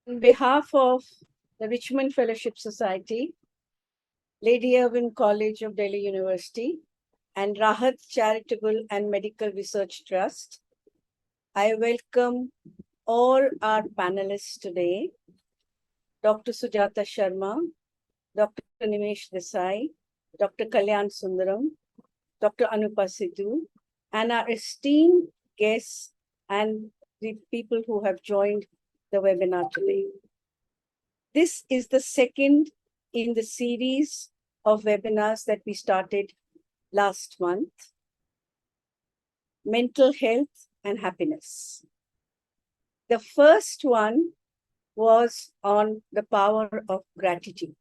On behalf of the Richmond Fellowship Society, Lady Irwin College of Delhi University, and RAHAT Charitable and Medical Research Trust, I welcome all our panelists today, Dr. Sujatha Sharma, Dr. Nimesh Desai, Dr. Kalyansundaram, Dr. Anupa Sidhu, and our esteemed guests and the people who have joined the webinar today. This is the second in the series of webinars that we started last month, Mental Health and Happiness. The first one was on the power of gratitude.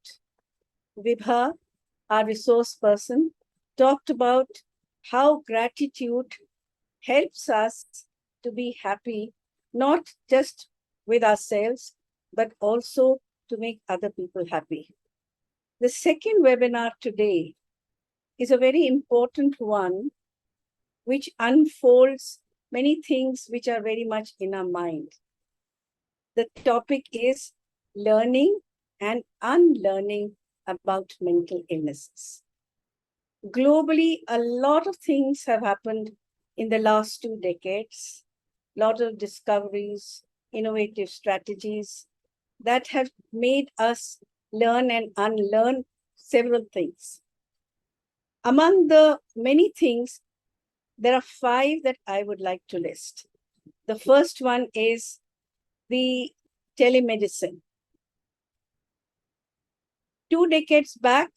Vibha, our resource person, talked about how gratitude helps us to be happy, not just with ourselves, but also to make other people happy. The second webinar today is a very important one, which unfolds many things which are very much in our mind. The topic is learning and unlearning about mental illnesses. Globally, a lot of things have happened in the last 2 decades, a lot of discoveries, innovative strategies that have made us learn and unlearn several things. Among the many things, there are 5 that I would like to list. The first one is the telemedicine. 2 decades back,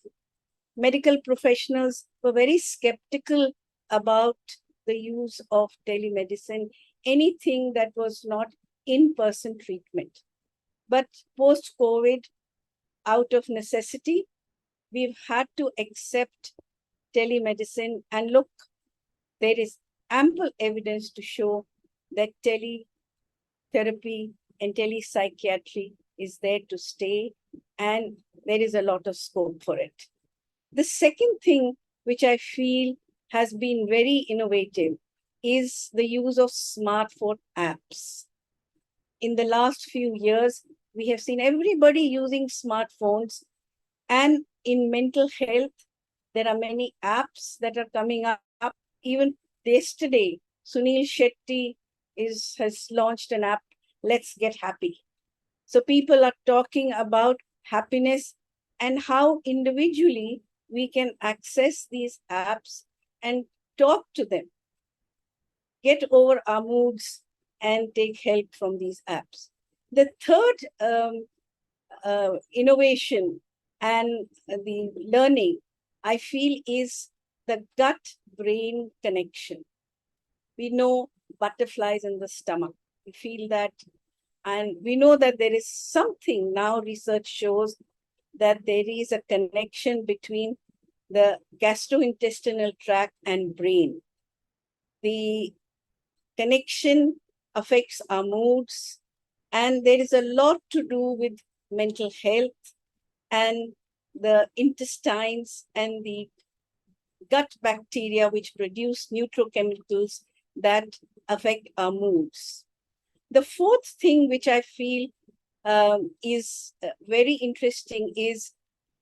medical professionals were very skeptical about the use of telemedicine, anything that was not in-person treatment. But post-COVID, out of necessity, we've had to accept telemedicine, and look, there is ample evidence to show that teletherapy and telepsychiatry is there to stay, and there is a lot of scope for it. The second thing which I feel has been very innovative is the use of smartphone apps. In the last few years, we have seen everybody using smartphones, and in mental health, there are many apps that are coming up. Even yesterday, Sunil Shetty has launched an app, Let's Get Happy. So people are talking about happiness and how individually we can access these apps and talk to them, get over our moods, and take help from these apps. The third innovation and the learning, I feel, is the gut-brain connection. We know butterflies in the stomach. We feel that, and we know that there is something now, research shows that there is a connection between the gastrointestinal tract and brain. The connection affects our moods, and there is a lot to do with mental health and the intestines and the gut bacteria which produce neurochemicals that affect our moods. The fourth thing which I feel is very interesting is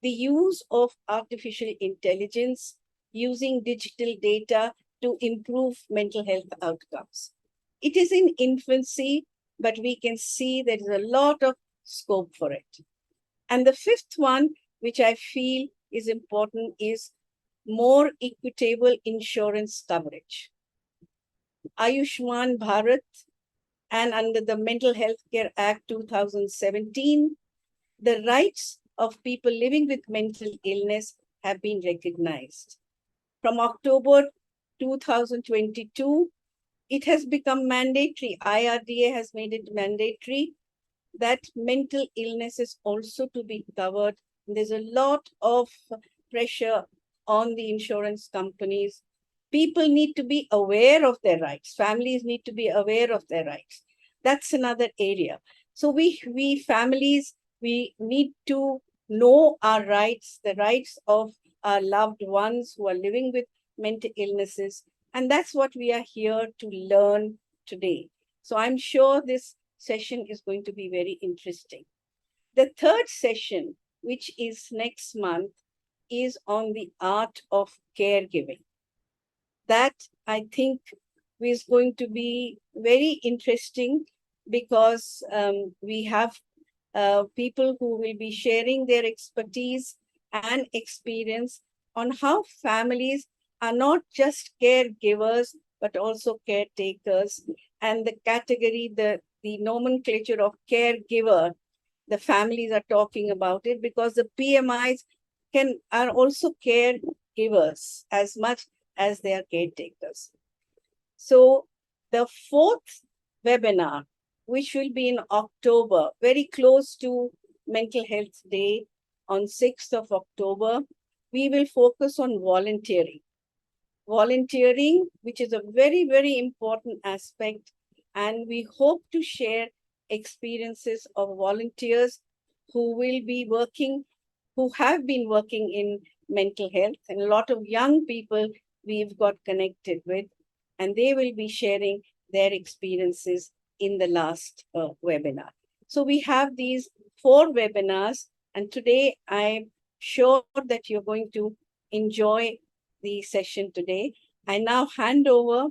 the use of artificial intelligence using digital data to improve mental health outcomes. It is in infancy, but we can see there is a lot of scope for it. And the fifth one, which I feel is important, is more equitable insurance coverage. Ayushman Bharat and under the Mental Health Care Act 2017, the rights of people living with mental illness have been recognized. From October 2022, it has become mandatory. IRDA has made it mandatory that mental illness is also to be covered. There's a lot of pressure on the insurance companies. People need to be aware of their rights. Families need to be aware of their rights. That's another area. So we families, we need to know our rights, the rights of our loved ones who are living with mental illnesses. And that's what we are here to learn today. So I'm sure this session is going to be very interesting. The third session, which is next month, is on the art of caregiving. That, I think, is going to be very interesting because we have people who will be sharing their expertise and experience on how families are not just caregivers, but also caretakers. And the category, the nomenclature of caregiver, the families are talking about it because the PMIs are also caregivers as much as they are caretakers. So the fourth webinar, which will be in October, very close to Mental Health Day on 6th of October, we will focus on volunteering. Volunteering, which is a very, very important aspect, and we hope to share experiences of volunteers who will be working, who have been working in mental health, and a lot of young people we've got connected with, and they will be sharing their experiences in the last webinar. So we have these 4 webinars, and today I'm sure that you're going to enjoy the session today. I now hand over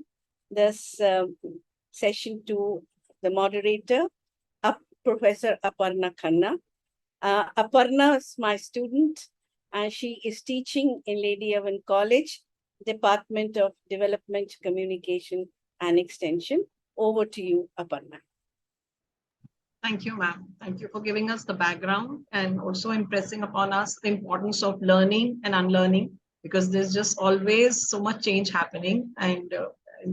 this session to the moderator, Professor Aparna Khanna. Aparna is my student, and she is teaching in Lady Irwin College, Department of Development, Communication and Extension. Over to you, Aparna. Thank you, ma'am. Thank you for giving us the background and also impressing upon us the importance of learning and unlearning, because there's just always so much change happening, and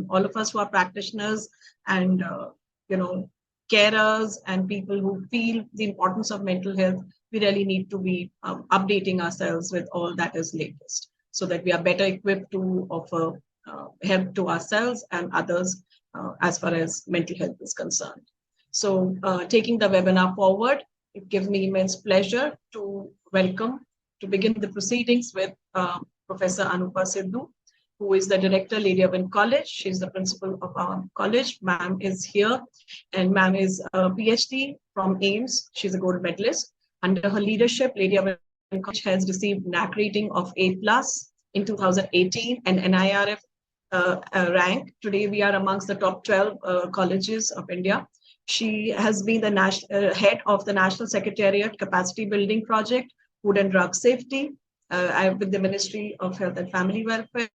all of us who are practitioners and carers and people who feel the importance of mental health, we really need to be updating ourselves with all that is latest, so that we are better equipped to offer help to ourselves and others as far as mental health is concerned. So taking the webinar forward, it gives me immense pleasure to begin the proceedings with Professor Anupa Sidhu, who is the director, Lady Irwin College. She's the principal of our college. Ma'am is here, and ma'am is a PhD from AIMS. She's a gold medalist. Under her leadership, Lady Irwin College has received NAC rating of A+ in 2018 and NIRF rank. Today, we are amongst the top 12 colleges of India. She has been the head of the National Secretariat Capacity Building Project, Food and Drug Safety, with the Ministry of Health and Family Welfare.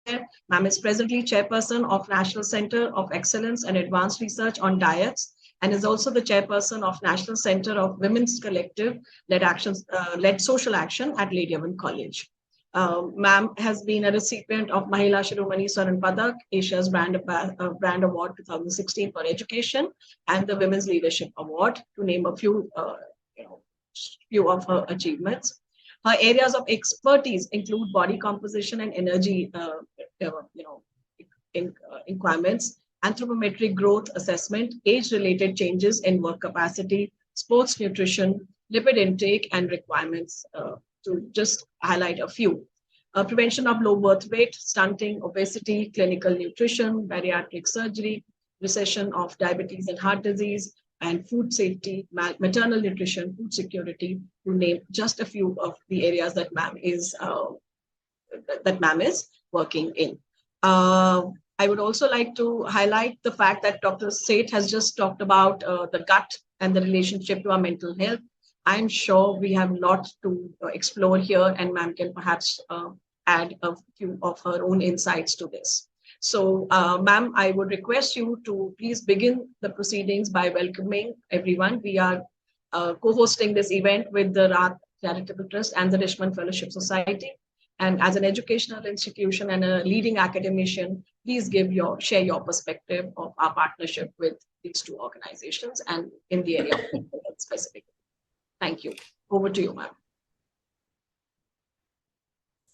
Ma'am is presently chairperson of National Center of Excellence and Advanced Research on Diets, and is also the chairperson of National Center of Women's Collective led social action at Lady Irwin College. Ma'am has been a recipient of Mahila Shiromani Swaran Padak, Asia's Brand Award 2016 for Education, and the Women's Leadership Award, to name a few of her achievements. Her areas of expertise include body composition and energy requirements, anthropometric growth assessment, age-related changes in work capacity, sports nutrition, lipid intake, and requirements, to just highlight a few. Prevention of low birth weight, stunting, obesity, clinical nutrition, bariatric surgery, recession of diabetes and heart disease, and food safety, maternal nutrition, food security, to name just a few of the areas that ma'am is working in. I would also like to highlight the fact that Dr. Seth has just talked about the gut and the relationship to our mental health. I'm sure we have a lot to explore here, and ma'am can perhaps add a few of her own insights to this. So, ma'am, I would request you to please begin the proceedings by welcoming everyone. We are co-hosting this event with the RAHAT Charitable Trust and the Richmond Fellowship Society. And as an educational institution and a leading academician, please share your perspective of our partnership with these two organizations and in the area of mental health specifically. Thank you. Over to you, ma'am.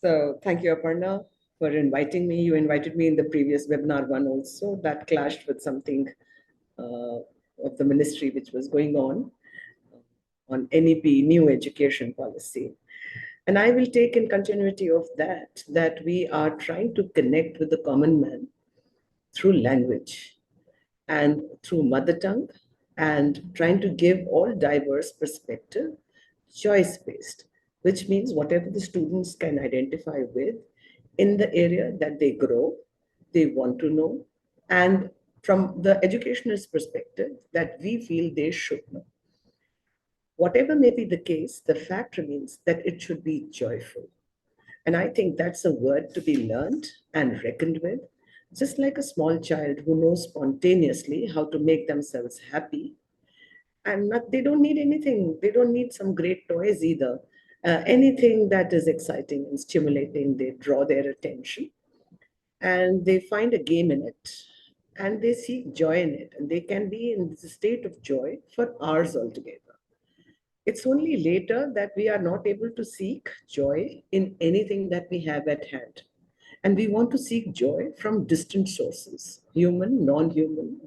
So thank you, Aparna, for inviting me. You invited me in the previous webinar one also. That clashed with something of the ministry which was going on NEP, new education policy. And I will take in continuity of that we are trying to connect with the common man through language and through mother tongue and trying to give all diverse perspective, choice-based, which means whatever the students can identify with in the area that they grow, they want to know, and from the educationalist perspective that we feel they should know. Whatever may be the case, the fact remains that it should be joyful. And I think that's a word to be learned and reckoned with, just like a small child who knows spontaneously how to make themselves happy. And they don't need anything, they don't need some great toys either. Anything that is exciting and stimulating, they draw their attention and they find a game in it and they seek joy in it. And they can be in the state of joy for hours altogether. It's only later that we are not able to seek joy in anything that we have at hand. And we want to seek joy from distant sources, human, non-human,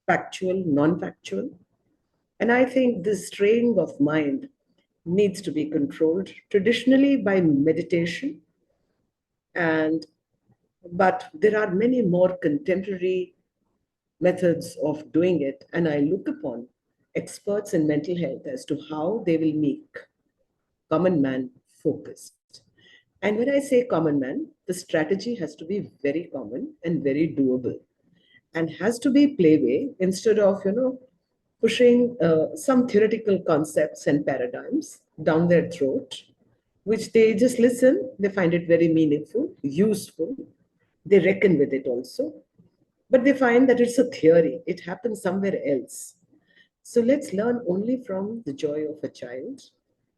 factual, non-factual. And I think this straying of mind needs to be controlled traditionally by meditation. And but there are many more contemporary methods of doing it. And I look upon experts in mental health as to how they will make common man focused. And when I say common man, the strategy has to be very common and very doable and has to be playway instead of, pushing some theoretical concepts and paradigms down their throat, which they just listen, they find it very meaningful, useful, they reckon with it also, but they find that it's a theory, it happens somewhere else. So let's learn only from the joy of a child,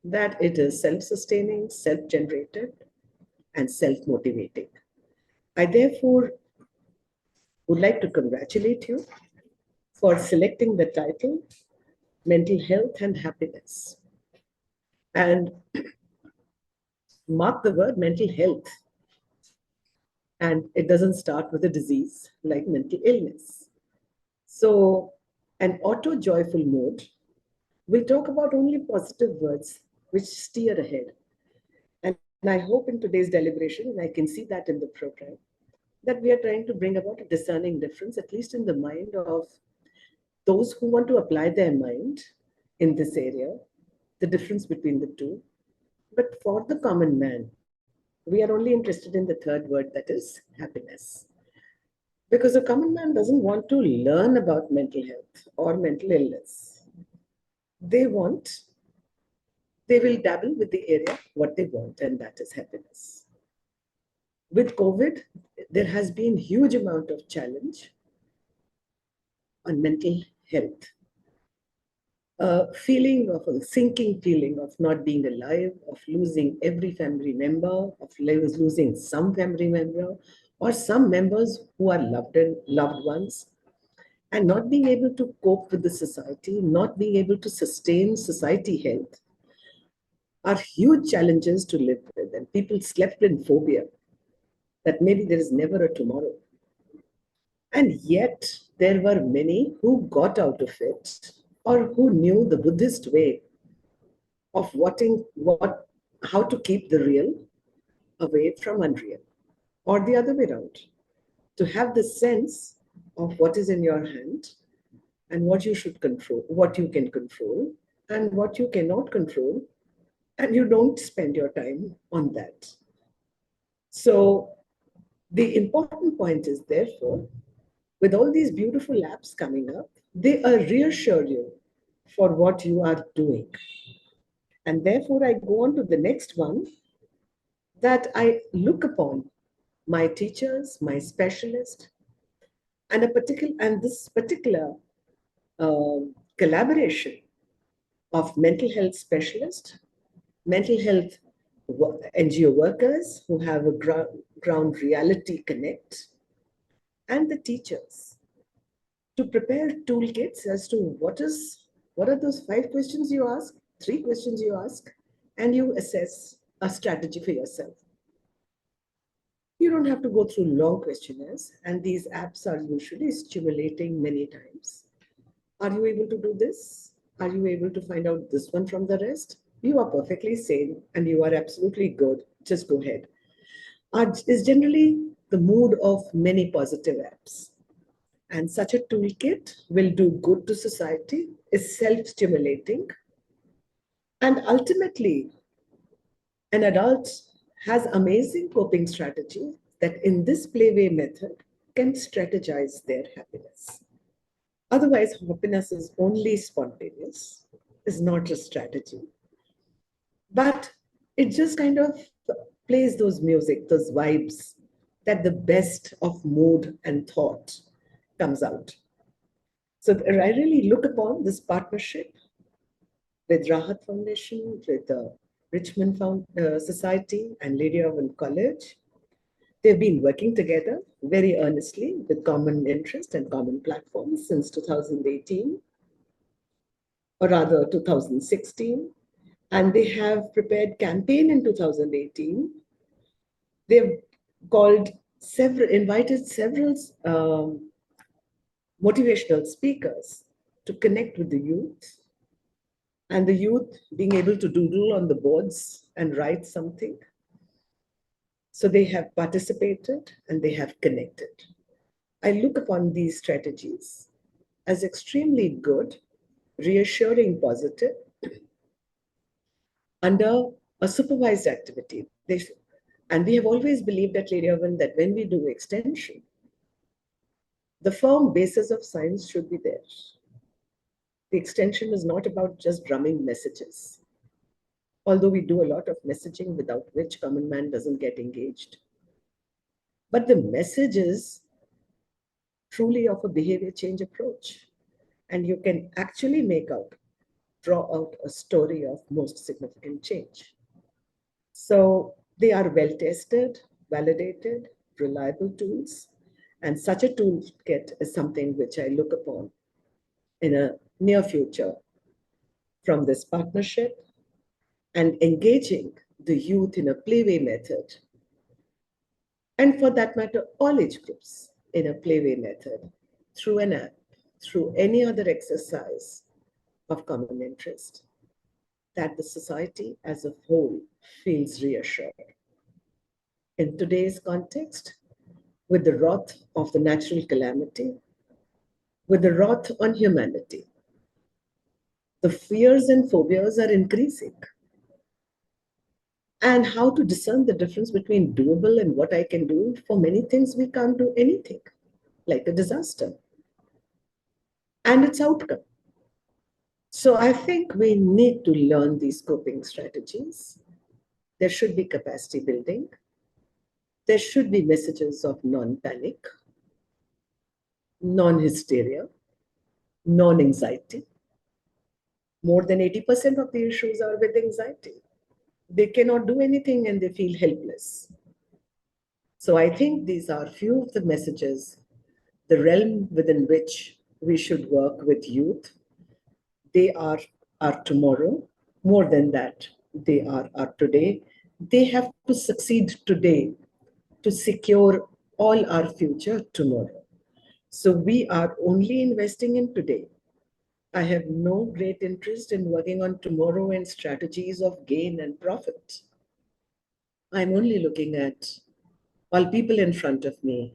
that it is self-sustaining, self-generated, and self-motivating. I therefore would like to congratulate you for selecting the title, Mental Health and Happiness. And mark the word mental health. And it doesn't start with a disease like mental illness. So an auto-joyful mode will talk about only positive words which steer ahead. And I hope in today's deliberation, and I can see that in the program, that we are trying to bring about a discerning difference, at least in the mind of those who want to apply their mind in this area, the difference between the two. But for the common man, we are only interested in the third word, that is happiness. Because a common man doesn't want to learn about mental health or mental illness. They will dabble with the area, what they want, and that is happiness. With COVID, there has been huge amount of challenge on mental health. A feeling of a sinking feeling of not being alive, of losing every family member, of losing some family member, or some members who are loved ones, and not being able to cope with the society, not being able to sustain society health, are huge challenges to live with. And people slept in phobia that maybe there is never a tomorrow. And yet, there were many who got out of it or who knew the Buddhist way of how to keep the real away from unreal, or the other way around, to have the sense of what is in your hand and what you should control, what you can control, and what you cannot control, and you don't spend your time on that. So the important point is, therefore, with all these beautiful apps coming up, they reassure you for what you are doing. And therefore, I go on to the next one, that I look upon my teachers, my specialist, and this particular collaboration of mental health specialists, mental health NGO workers who have a ground reality connect, and the teachers to prepare toolkits as to what are those 5 questions you ask, 3 questions you ask, and you assess a strategy for yourself. You don't have to go through long questionnaires, and these apps are usually stimulating many times. Are you able to do this? Are you able to find out this one from the rest? You are perfectly sane and you are absolutely good. Just go ahead. Is generally the mood of many positive apps. And such a toolkit will do good to society, is self-stimulating, and ultimately, an adult has amazing coping strategy that in this playway method can strategize their happiness. Otherwise, happiness is only spontaneous, is not a strategy. But it just kind of plays those music, those vibes, that the best of mood and thought comes out. So I really look upon this partnership with RAHAT Foundation, with the Richmond Society and Lady Irwin College. They've been working together very earnestly with common interest and common platforms since 2018, or rather 2016. And they have prepared campaign in 2018. They've invited several motivational speakers to connect with the youth, and the youth being able to doodle on the boards and write something. So they have participated and they have connected. I look upon these strategies as extremely good, reassuring, positive, under a supervised activity. And we have always believed at Lady Irwin that when we do extension, the firm basis of science should be there. The extension is not about just drumming messages. Although we do a lot of messaging without which common man doesn't get engaged. But the message is truly of a behavior change approach. And you can actually draw out a story of most significant change. So they are well-tested, validated, reliable tools. And such a toolkit is something which I look upon in a near future from this partnership, and engaging the youth in a playway method, and for that matter, all age groups in a playway method, through an app, through any other exercise of common interest, that the society as a whole feels reassured. In today's context, with the wrath of the natural calamity, with the wrath on humanity, the fears and phobias are increasing. And how to discern the difference between doable and what I can do. For many things, we can't do anything, like a disaster and its outcome. So I think we need to learn these coping strategies. There should be capacity building. There should be messages of non-panic, non-hysteria, non-anxiety. More than 80% of the issues are with anxiety. They cannot do anything and they feel helpless. So I think these are few of the messages, the realm within which we should work with youth. They are our tomorrow. More than that, they are our today. They have to succeed today to secure all our future tomorrow. So we are only investing in today. I have no great interest in working on tomorrow and strategies of gain and profit. I'm only looking at all people in front of me.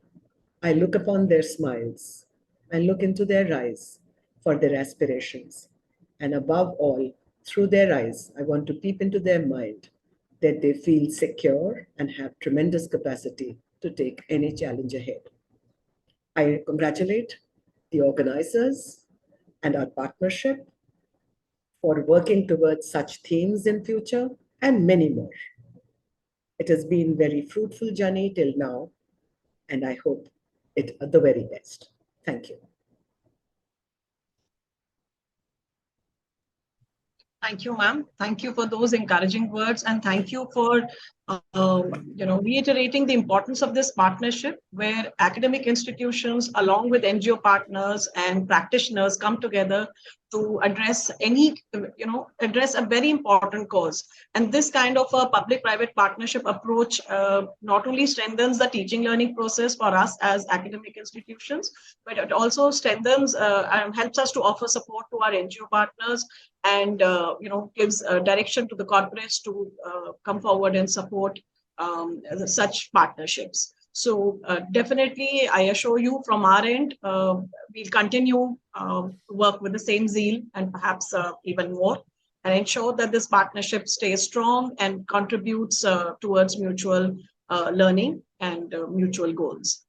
I look upon their smiles. I look into their eyes for their aspirations. And above all, through their eyes, I want to peep into their mind that they feel secure and have tremendous capacity to take any challenge ahead. I congratulate the organizers and our partnership for working towards such themes in future and many more. It has been a very fruitful journey till now, and I hope it the very best. Thank you. Thank you, ma'am. Thank you for those encouraging words, and thank you for reiterating the importance of this partnership, where academic institutions, along with NGO partners and practitioners, come together to address address a very important cause. And this kind of a public-private partnership approach not only strengthens the teaching learning process for us as academic institutions, but it also strengthens and helps us to offer support to our NGO partners, and gives direction to the corporates to come forward and support such partnerships. So definitely, I assure you from our end, we'll continue to work with the same zeal and perhaps even more, and ensure that this partnership stays strong and contributes towards mutual learning and mutual goals.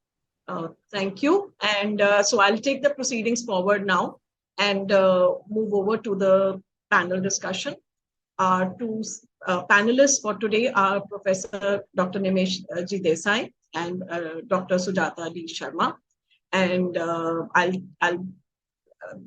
Thank you. And so I'll take the proceedings forward now and move over to the panel discussion. Our two panelists for today are Professor Dr. Nimesh Ji Desai and Dr. Sujatha D. Sharma. And I'll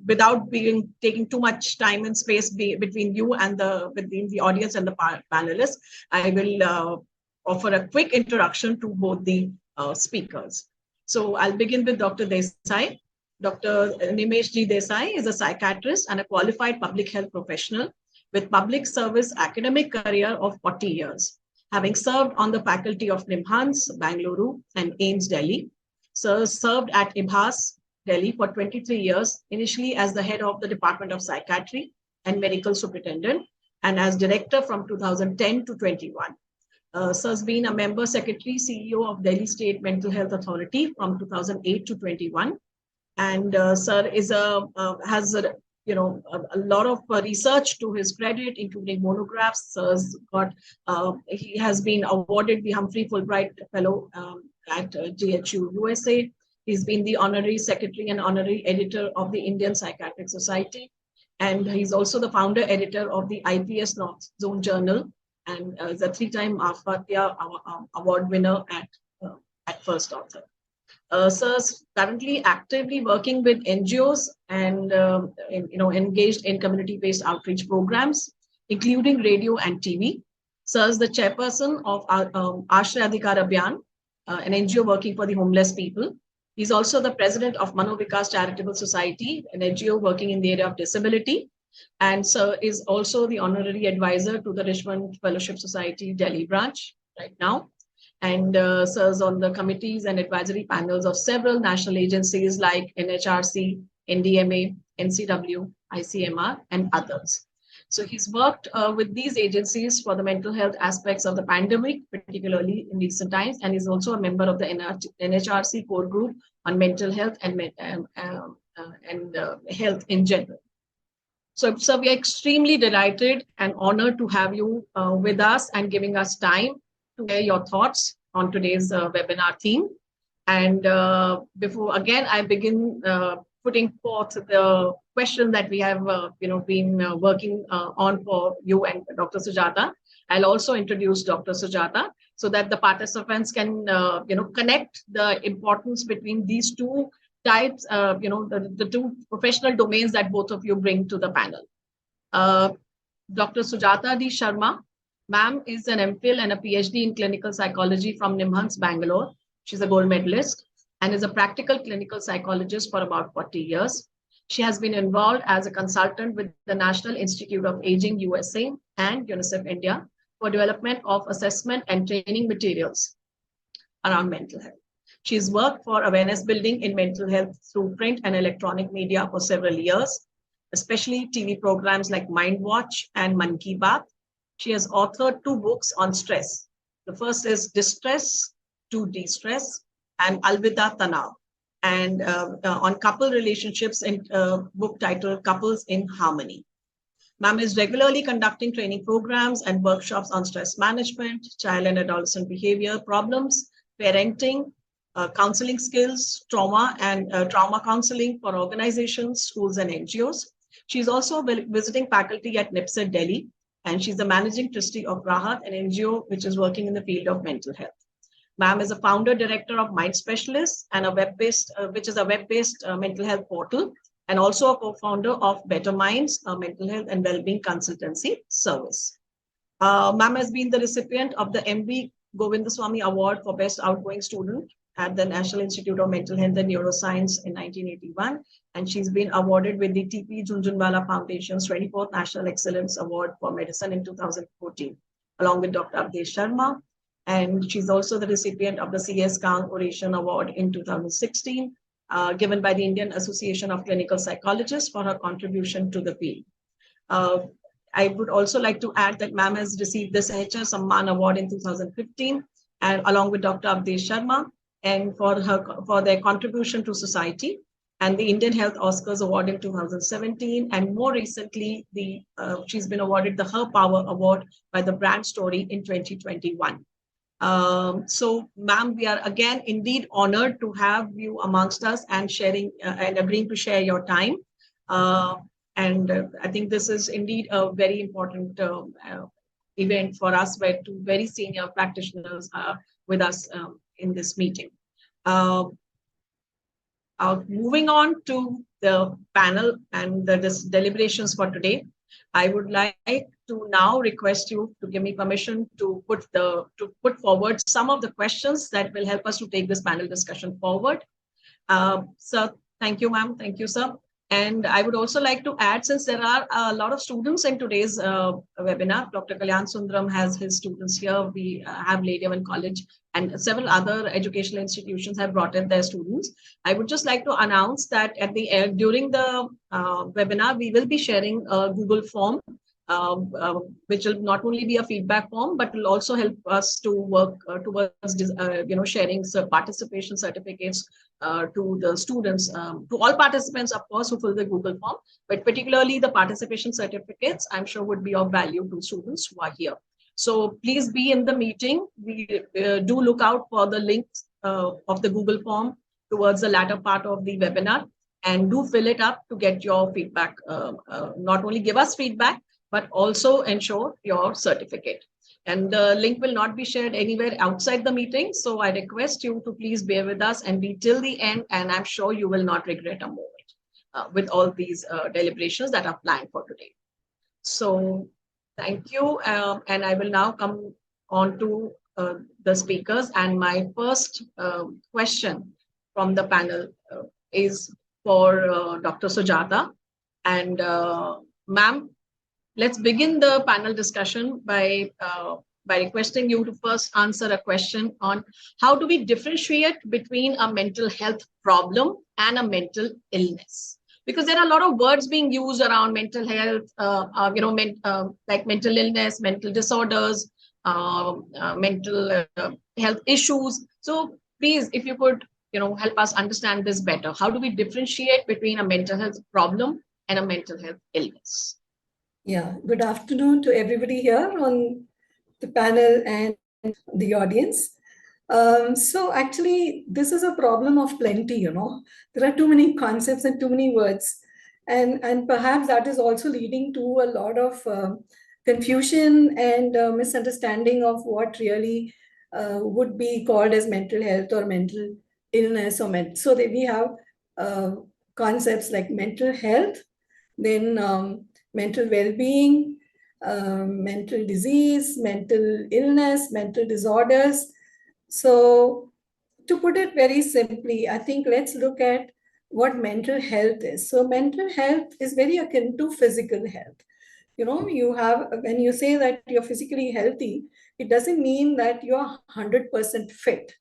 without taking too much time and space between you and between the audience and the panelists, I will offer a quick introduction to both the speakers. So I'll begin with Dr. Desai. Dr. Nimesh Ji Desai is a psychiatrist and a qualified public health professional with public service academic career of 40 years, having served on the faculty of NIMHANS, Bangalore, and AIIMS, Delhi. Sir served at IHBAS, Delhi for 23 years, initially as the head of the Department of Psychiatry and medical superintendent, and as director from 2010 to 21. Sir has been a member secretary, CEO of Delhi State Mental Health Authority from 2008 to 21. And Sir is has a lot of research to his credit, including monographs. Sir's got he has been awarded the Humphrey Fulbright Fellow at GHU USA. He's been the honorary secretary and honorary editor of the Indian Psychiatric Society, and he's also the founder editor of the IPS North Zone Journal, and is a 3-time AFATIA award winner at First Author. Sir's currently actively working with NGOs and engaged in community-based outreach programs, including radio and TV. Sir's the chairperson of Ashray Adhikar Abhiyan, an NGO working for the homeless people. He's also the president of Manovikas Charitable Society, an NGO working in the area of disability. And Sir is also the honorary advisor to the Richmond Fellowship Society Delhi branch right now. And serves on the committees and advisory panels of several national agencies like NHRC, NDMA, NCW, ICMR, and others. So he's worked with these agencies for the mental health aspects of the pandemic, particularly in recent times, and he's also a member of the NHRC core group on mental health and health in general. So we are extremely delighted and honored to have you with us and giving us time to hear your thoughts on today's webinar theme. And before again I begin putting forth the question that we have been working on for you and Dr. Sujatha, I'll also introduce Dr. Sujatha so that the participants can connect the importance between these two types, the two professional domains that both of you bring to the panel. Dr. Sujatha D. Sharma, ma'am is an MPhil and a PhD in clinical psychology from NIMHANS, Bangalore. She's a gold medalist and is a practical clinical psychologist for about 40 years. She has been involved as a consultant with the National Institute of Aging USA and UNICEF India for development of assessment and training materials around mental health. She's worked for awareness building in mental health through print and electronic media for several years, especially TV programs like Mind Watch and Man Ki Baat. She has authored 2 books on stress. The first is Distress to De-Stress and Alvida Tanav, and on couple relationships in book titled Couples in Harmony. Ma'am is regularly conducting training programs and workshops on stress management, child and adolescent behavior problems, parenting, counseling skills, trauma and trauma counseling for organizations, schools, and NGOs. She's also visiting faculty at NIPSET Delhi, and she's the managing trustee of RAHAT, an NGO which is working in the field of mental health. Ma'am is a founder director of Mind Specialist and a web-based, which is a web-based mental health portal, and also a co-founder of Better Minds, a mental health and well-being consultancy service. Ma'am has been the recipient of the M.V. Govindaswamy Award for Best Outgoing Student at the National Institute of Mental Health and Neuroscience in 1981. And she's been awarded with the T.P. Junjunwala Foundation's 24th National Excellence Award for Medicine in 2014, along with Dr. Abdesh Sharma. And she's also the recipient of the C.S. Kang Oration Award in 2016, given by the Indian Association of Clinical Psychologists for her contribution to the field. I would also like to add that ma'am has received the Sahitya Samman Award in 2015, and along with Dr. Abdesh Sharma, and for their contribution to society, and the Indian Health Oscars Award in 2017, and more recently, she's been awarded the Her Power Award by the Brand Story in 2021. So, ma'am, we are again indeed honored to have you amongst us and sharing and agreeing to share your time. I think this is indeed a very important event for us, where two very senior practitioners are with us in this meeting. Moving on to the panel and the deliberations for today, I would like to now request you to give me permission to put forward some of the questions that will help us to take this panel discussion forward. Sir, thank you, ma'am. Thank you, sir. And I would also like to add, since there are a lot of students in today's webinar, Dr. Kalyansundaram has his students here. We have Irwin College and several other educational institutions have brought in their students. I would just like to announce that at the end, during the webinar, we will be sharing a Google form, which will not only be a feedback form, but will also help us to work towards sharing participation certificates to the students, to all participants, of course, who fill the Google form, but particularly the participation certificates, I'm sure would be of value to students who are here. So please be in the meeting. We do look out for the links of the Google form towards the latter part of the webinar, and do fill it up to get your feedback. Not only give us feedback, but also ensure your certificate. And the link will not be shared anywhere outside the meeting. So I request you to please bear with us and be till the end. And I'm sure you will not regret a moment with all these deliberations that are planned for today. So thank you. And I will now come on to the speakers. And my first question from the panel is for Dr. Sujatha. And ma'am, let's begin the panel discussion by requesting you to first answer a question on how do we differentiate between a mental health problem and a mental illness? Because there are a lot of words being used around mental health, like mental illness, mental disorders, mental health issues. So please, if you could, help us understand this better. How do we differentiate between a mental health problem and a mental health illness? Yeah, good afternoon to everybody here on the panel and the audience. So actually, this is a problem of plenty, There are too many concepts and too many words. And perhaps that is also leading to a lot of confusion and misunderstanding of what really would be called as mental health or mental illness. So that we have concepts like mental health, then mental well-being, mental disease, mental illness, mental disorders. So to put it very simply, I think let's look at what mental health is. So mental health is very akin to physical health. You have, when you say that you're physically healthy, it doesn't mean that you're 100% fit.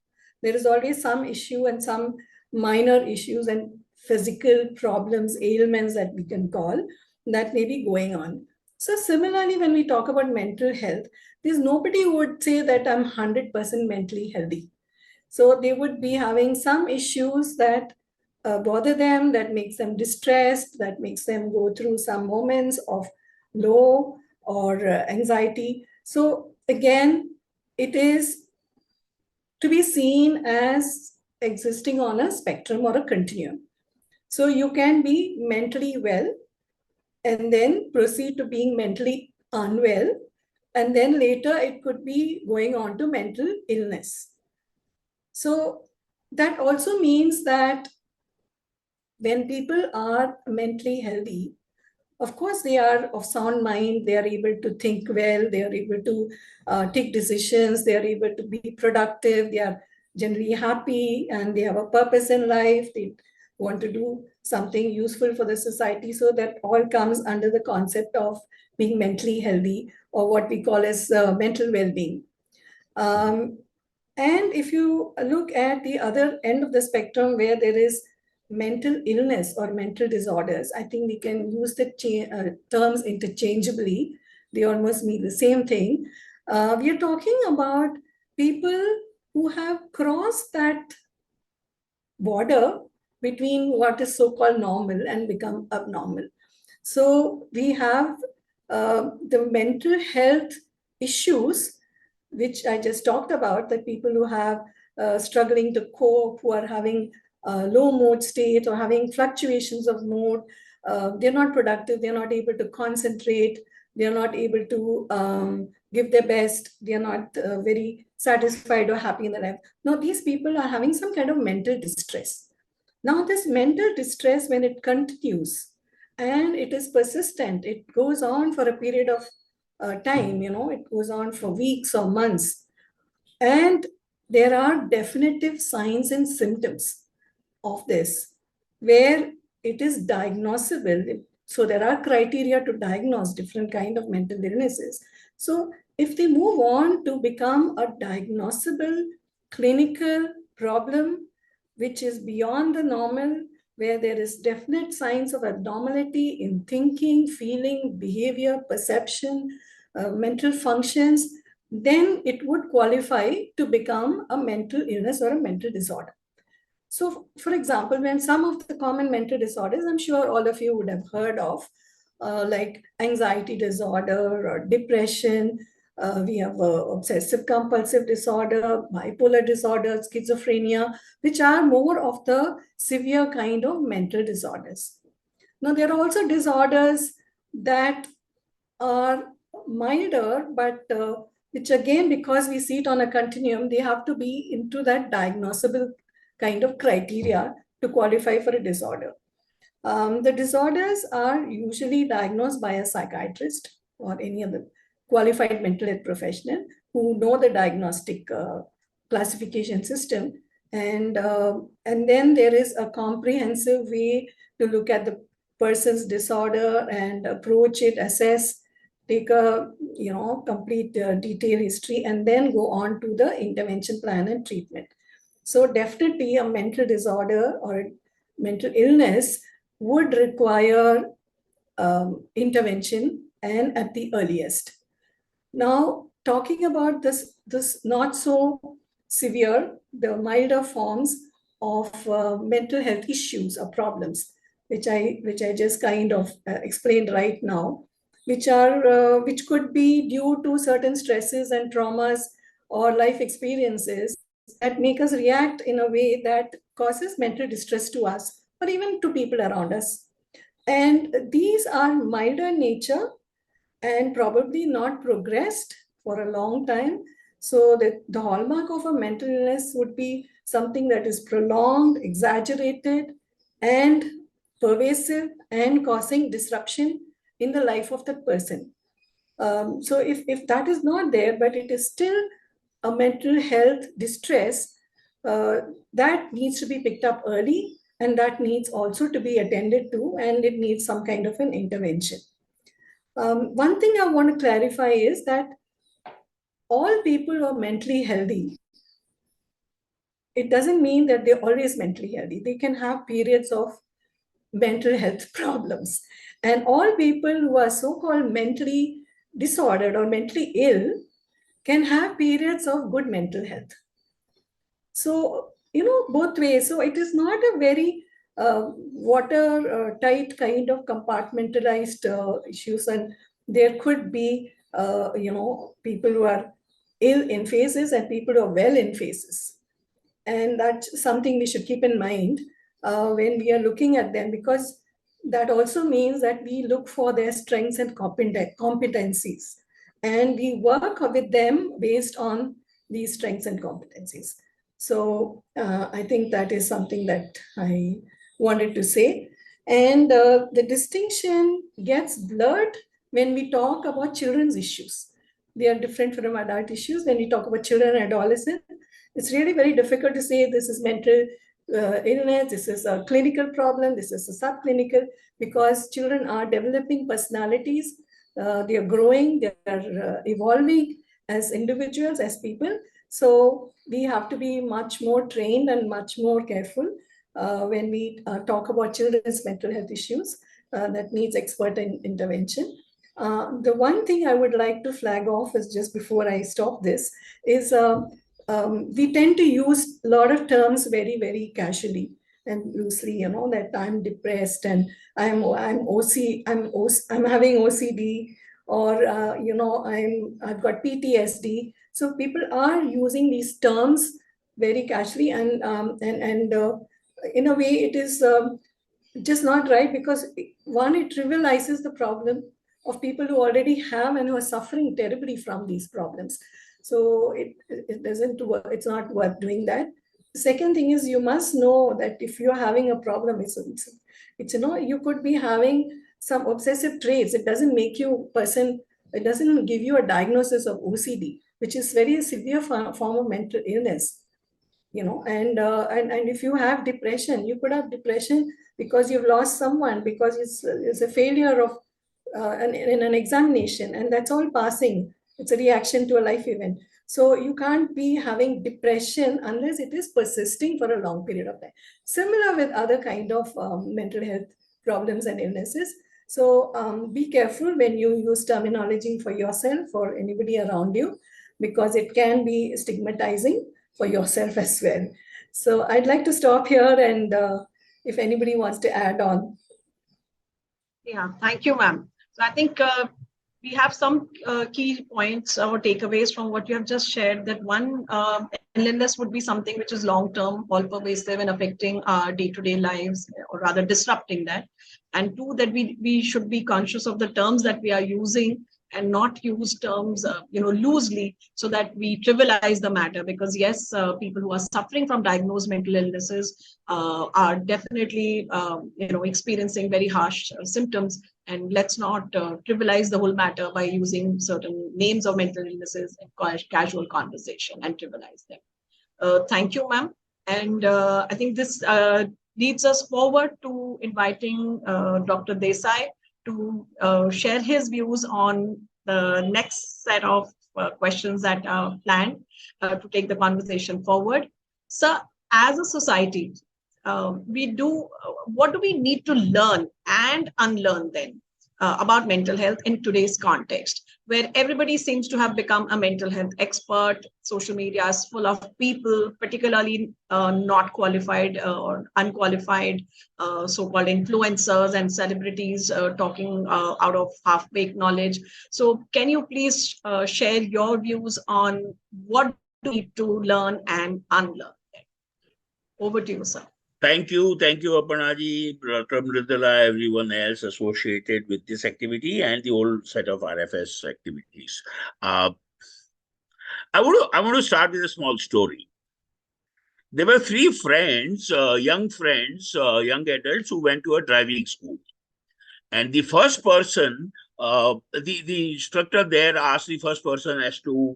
There is always some issue and some minor issues and physical problems, ailments that we can call, that may be going on. So similarly, when we talk about mental health, there's nobody who would say that I'm 100% mentally healthy. So they would be having some issues that bother them, that makes them distressed, that makes them go through some moments of low or anxiety. So again, it is to be seen as existing on a spectrum or a continuum. So you can be mentally well and then proceed to being mentally unwell. And then later it could be going on to mental illness. So that also means that when people are mentally healthy, of course, they are of sound mind, they are able to think well, they are able to take decisions, they are able to be productive, they are generally happy, and they have a purpose in life, they want to do something useful for the society. So that all comes under the concept of being mentally healthy, or what we call as mental well-being. And if you look at the other end of the spectrum, where there is mental illness or mental disorders, I think we can use the terms interchangeably. They almost mean the same thing. We are talking about people who have crossed that border between what is so-called normal and become abnormal. So we have the mental health issues, which I just talked about, that people who have struggling to cope, who are having low mood state or having fluctuations of mood, they're not productive, they're not able to concentrate, they're not able to give their best, they're not very satisfied or happy in their life. Now, these people are having some kind of mental distress. Now, this mental distress, when it continues and it is persistent, it goes on for a period of time, it goes on for weeks or months. And there are definitive signs and symptoms of this where it is diagnosable. So there are criteria to diagnose different kind of mental illnesses. So if they move on to become a diagnosable clinical problem, which is beyond the normal, where there is definite signs of abnormality in thinking, feeling, behavior, perception, mental functions, then it would qualify to become a mental illness or a mental disorder. So, for example, when some of the common mental disorders, I'm sure all of you would have heard of, like anxiety disorder or depression, we have obsessive compulsive disorder, bipolar disorder, schizophrenia, which are more of the severe kind of mental disorders. Now, there are also disorders that are milder, but which again, because we see it on a continuum, they have to be into that diagnosable kind of criteria to qualify for a disorder. The disorders are usually diagnosed by a psychiatrist or any other qualified mental health professional who know the diagnostic classification system. And then there is a comprehensive way to look at the person's disorder and approach it, assess, take a complete detailed history, and then go on to the intervention plan and treatment. So definitely a mental disorder or a mental illness would require intervention, and at the earliest. Now, talking about this not so severe, the milder forms of mental health issues or problems, which I just kind of explained right now, which could be due to certain stresses and traumas or life experiences that make us react in a way that causes mental distress to us or even to people around us. And these are milder in nature and probably not progressed for a long time. So the hallmark of a mental illness would be something that is prolonged, exaggerated, and pervasive and causing disruption in the life of that person. So if that is not there, but it is still a mental health distress, that needs to be picked up early, and that needs also to be attended to, and it needs some kind of an intervention. One thing I want to clarify is that all people are mentally healthy. It doesn't mean that they're always mentally healthy. They can have periods of mental health problems. And all people who are so-called mentally disordered or mentally ill can have periods of good mental health. So, both ways. So it is not a very watertight kind of compartmentalized issues. And there could be, people who are ill in phases and people who are well in phases. And that's something we should keep in mind when we are looking at them, because that also means that we look for their strengths and competencies. And we work with them based on these strengths and competencies. So I think that is something that I wanted to say. And the distinction gets blurred when we talk about children's issues. They are different from adult issues. When we talk about children and adolescents, it's really very difficult to say this is mental illness, this is a clinical problem, this is a subclinical, because children are developing personalities, they are growing, they are evolving as individuals, as people. So we have to be much more trained and much more careful when we talk about children's mental health issues that needs expert intervention. The one thing I would like to flag off is, just before I stop this, is we tend to use a lot of terms very, very casually and loosely, that I'm depressed and I'm having OCD, or I've got PTSD. So people are using these terms very casually, and in a way it is just not right, because one, it trivializes the problem of people who already have and who are suffering terribly from these problems. So it doesn't work. It's not worth doing that. The second thing is, you must know that if you're having a problem, it's you could be having some obsessive traits. It doesn't make you a person. It doesn't give you a diagnosis of OCD, which is very severe form of mental illness. And if you have depression, you could have depression because you've lost someone, because it's a failure of in an examination, and that's all passing. It's a reaction to a life event. So you can't be having depression unless it is persisting for a long period of time. Similar with other kind of mental health problems and illnesses. So be careful when you use terminology for yourself or anybody around you, because it can be stigmatizing for yourself as well. So I'd like to stop here, and if anybody wants to add on. Yeah, thank you, ma'am. So I think we have some key points or takeaways from what you have just shared. That one, illness would be something which is long-term, all-pervasive, and affecting our day-to-day lives, or rather disrupting that. And two, that we should be conscious of the terms that we are using and not use terms loosely, so that we trivialize the matter. Because yes, people who are suffering from diagnosed mental illnesses are definitely experiencing very harsh symptoms, and let's not trivialize the whole matter by using certain names of mental illnesses in casual conversation and trivialize them. Thank you, ma'am. And I think this leads us forward to inviting Dr. Desai to share his views on the next set of questions that are planned to take the conversation forward. So, as a society, what do we need to learn and unlearn then about mental health in today's context, where everybody seems to have become a mental health expert? Social media is full of people, particularly not qualified or unqualified so-called influencers and celebrities talking out of half-baked knowledge. So can you please share your views on what do we need to learn and unlearn? Over to you, sir. Thank you, Aparnaji, Dr. Mridula, everyone else associated with this activity and the whole set of RFS activities. I want to start with a small story. There were three friends, young young adults who went to a driving school. And the first person, the instructor there asked the first person as to,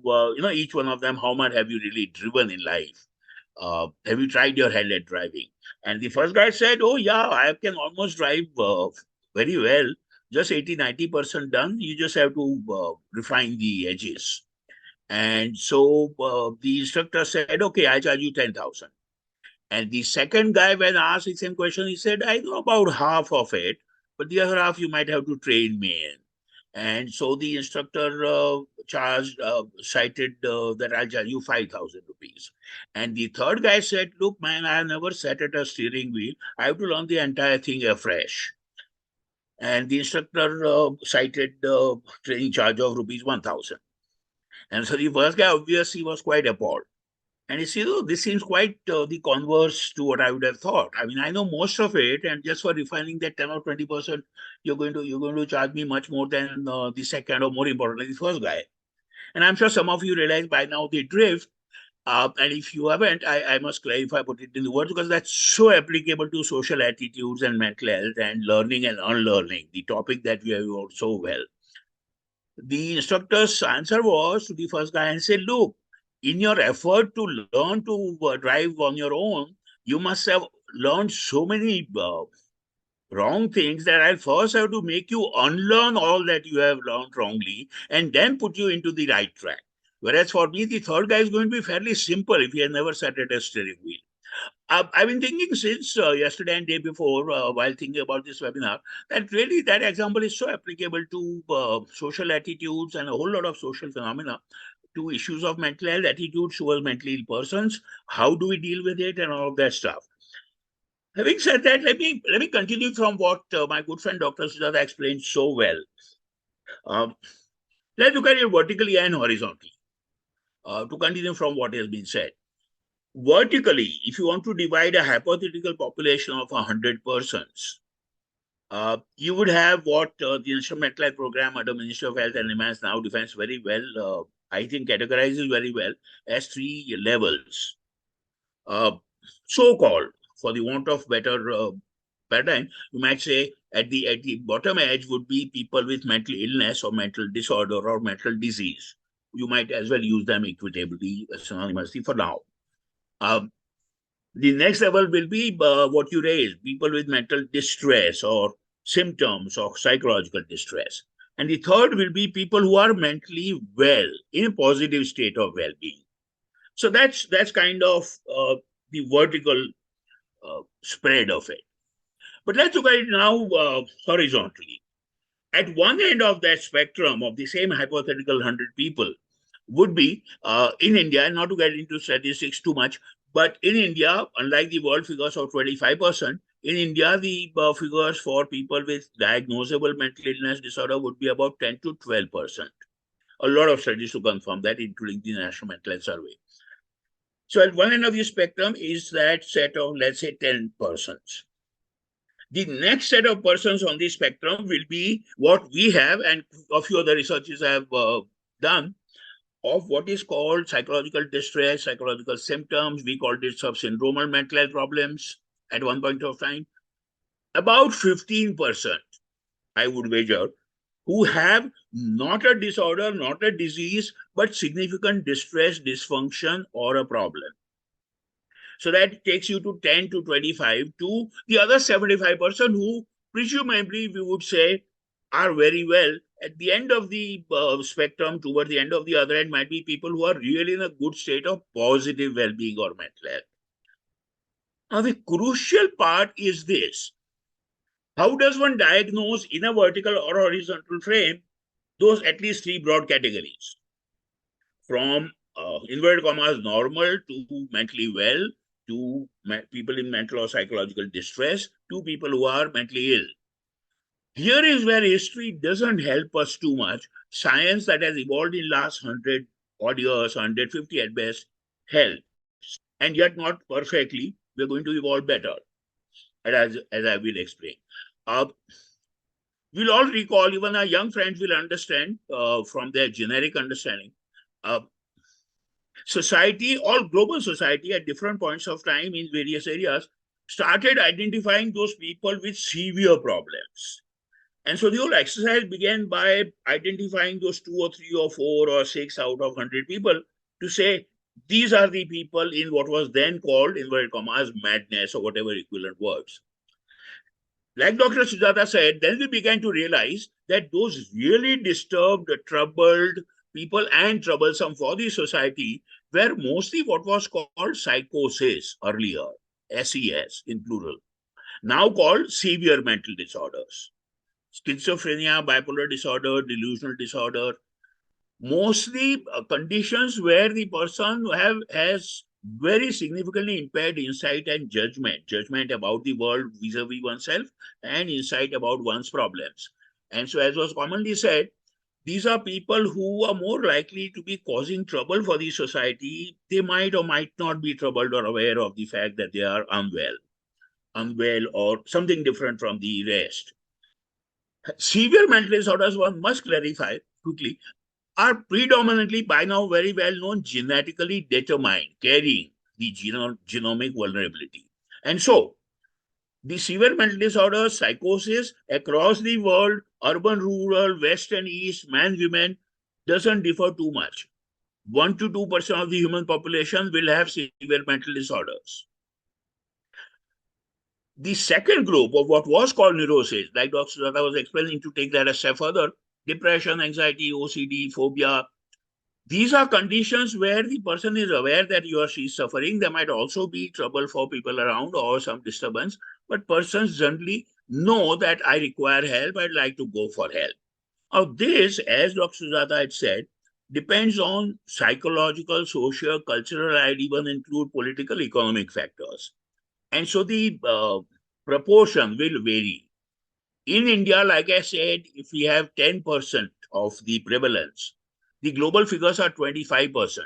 each one of them, how much have you really driven in life? Have you tried your hand at driving? And the first guy said, oh yeah, I can almost drive very well, just 80-90% done. You just have to refine the edges. And so the instructor said, okay, I charge you 10,000. And the second guy, when asked the same question, he said, I know about half of it, but the other half you might have to train me in. And so the instructor cited that I'll charge you 5,000 rupees. And the third guy said, look, man, I have never sat at a steering wheel. I have to learn the entire thing afresh. And the instructor cited training charge of rupees 1,000. And so the first guy obviously was quite appalled. And you see, this seems quite the converse to what I would have thought. I mean, I know most of it, and just for refining that 10 or 20%, you're going to charge me much more than the second, or more importantly, the first guy. And I'm sure some of you realize by now the drift. And if you haven't, I must clarify, put it in the words, because that's so applicable to social attitudes and mental health and learning and unlearning, the topic that we have worked so well. The instructor's answer was to the first guy and said, look, in your effort to learn to drive on your own, you must have learned so many wrong things that I'll first have to make you unlearn all that you have learned wrongly and then put you into the right track. Whereas for me, the third guy is going to be fairly simple if he has never sat at a steering wheel. I've been thinking since yesterday and day before, while thinking about this webinar, that really that example is so applicable to social attitudes and a whole lot of social phenomena. to issues of mental health, attitudes towards mentally ill persons, how do we deal with it, and all of that stuff. Having said that, let me continue from what my good friend Dr. Sujatha explained so well. Let's look at it vertically and horizontally. To continue from what has been said. Vertically, if you want to divide a hypothetical population of 100 persons, you would have what the National Mental Health Program under Ministry of Health and Nimesh now defines very well, I think categorizes very well as 3 levels. So-called, for the want of better paradigm, you might say at the bottom edge would be people with mental illness or mental disorder or mental disease. You might as well use them equitably, synonymously for now. The next level will be what you raised, people with mental distress or symptoms of psychological distress. And the third will be people who are mentally well, in a positive state of well-being. So that's kind of the vertical spread of it. But let's look at it now horizontally. At one end of that spectrum of the same hypothetical 100 people would be in India, not to get into statistics too much, but in India, unlike the world figures of 25%, in India, the figures for people with diagnosable mental illness disorder would be about 10 to 12%. A lot of studies to confirm that, including the National Mental Health Survey. So at one end of the spectrum is that set of, let's say, 10 persons. The next set of persons on the spectrum will be what we have, and a few other researchers have done, of what is called psychological distress, psychological symptoms. We called it subsyndromal mental health problems at one point of time. About 15%, I would wager, who have not a disorder, not a disease, but significant distress, dysfunction, or a problem. So that takes you to 10 to 25 to the other 75% who presumably we would say are very well. At the end of the spectrum, toward the end of the other end, might be people who are really in a good state of positive well-being or mental health. Now, the crucial part is this. How does one diagnose in a vertical or horizontal frame those at least 3 broad categories? From inverted commas normal to mentally well, to people in mental or psychological distress, to people who are mentally ill. Here is where history doesn't help us too much. Science that has evolved in the last 100 odd years, 150 at best, helps. And yet not perfectly. We're going to evolve better, as I will explain. We'll all recall, even our young friends will understand from their generic understanding, society, all global society at different points of time in various areas started identifying those people with severe problems. And so the whole exercise began by identifying those 2 or 3 or 4 or 6 out of 100 people to say, these are the people in what was then called, inverted commas, madness or whatever equivalent words. Like Dr. Sujatha said, then we began to realize that those really disturbed, troubled people and troublesome for the society were mostly what was called psychosis earlier, SES in plural, now called severe mental disorders. Schizophrenia, bipolar disorder, delusional disorder, mostly conditions where the person has very significantly impaired insight and judgment about the world vis-a-vis oneself and insight about one's problems. And so, as was commonly said, these are people who are more likely to be causing trouble for the society. They might or might not be troubled or aware of the fact that they are unwell or something different from the rest. Severe mental disorders, one must clarify quickly, are predominantly by now very well known, genetically determined, carrying the genomic vulnerability. And so, the severe mental disorders, psychosis across the world, urban, rural, west and east, man, women, doesn't differ too much. 1 to 2% of the human population will have severe mental disorders. The second group of what was called neurosis, like Dr. Sujatha was explaining, to take that a step further, depression, anxiety, OCD, phobia, these are conditions where the person is aware that he or she is suffering. There might also be trouble for people around or some disturbance, but persons generally know that I require help, I'd like to go for help. Now this, as Dr. Sujatha had said, depends on psychological, social, cultural, and even include political, economic factors. And so the proportion will vary. In India, like I said, if we have 10% of the prevalence, the global figures are 25%.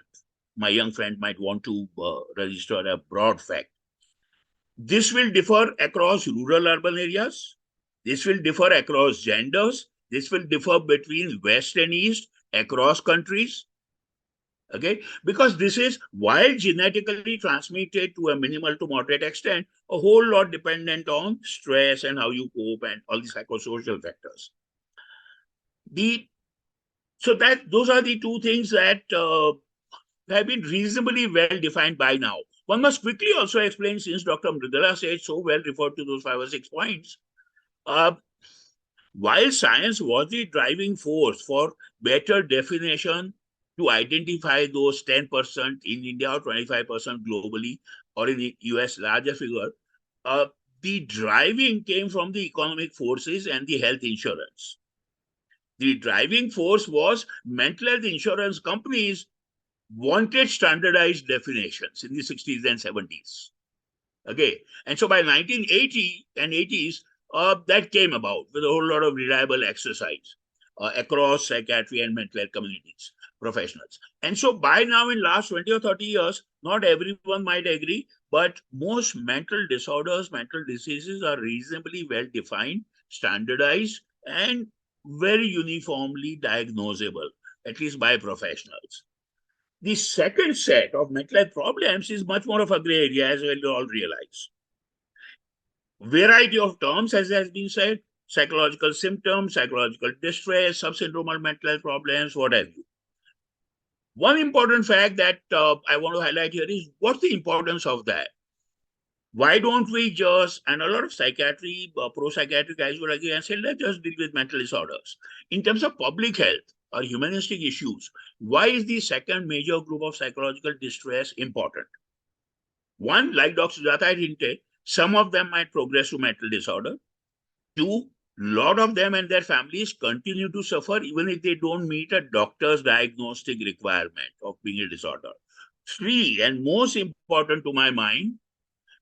My young friend might want to register a broad fact. This will differ across rural urban areas. This will differ across genders. This will differ between West and East, across countries. Okay, because this is, while genetically transmitted to a minimal to moderate extent, a whole lot dependent on stress and how you cope and all the psychosocial factors. So those are the two things that have been reasonably well defined by now. One must quickly also explain, since Dr. Mridula said so well, referred to those 5 or 6 points. While science was the driving force for better definition to identify those 10% in India or 25% globally, or in the US larger figure, the driving came from the economic forces and the health insurance. The driving force was mental health insurance companies wanted standardized definitions in the 60s and 70s. Okay, and so by 1980 and 80s, that came about with a whole lot of reliable exercise across psychiatry and mental health communities, professionals. And so by now, in last 20 or 30 years, not everyone might agree, but most mental disorders, mental diseases are reasonably well defined, standardized, and very uniformly diagnosable, at least by professionals. The second set of mental health problems is much more of a gray area, as well you all realize. Variety of terms, as has been said, psychological symptoms, psychological distress, subsyndromal mental health problems, what have you. One important fact that I want to highlight here is what's the importance of that? Why don't we just, and a lot of psychiatry, pro-psychiatric guys will agree and say, let's just deal with mental disorders. In terms of public health or humanistic issues, why is the second major group of psychological distress important? One, like Dr. Sujatha hinted, some of them might progress to mental disorder. Two, a lot of them and their families continue to suffer even if they don't meet a doctor's diagnostic requirement of being a disorder. Three, and most important to my mind,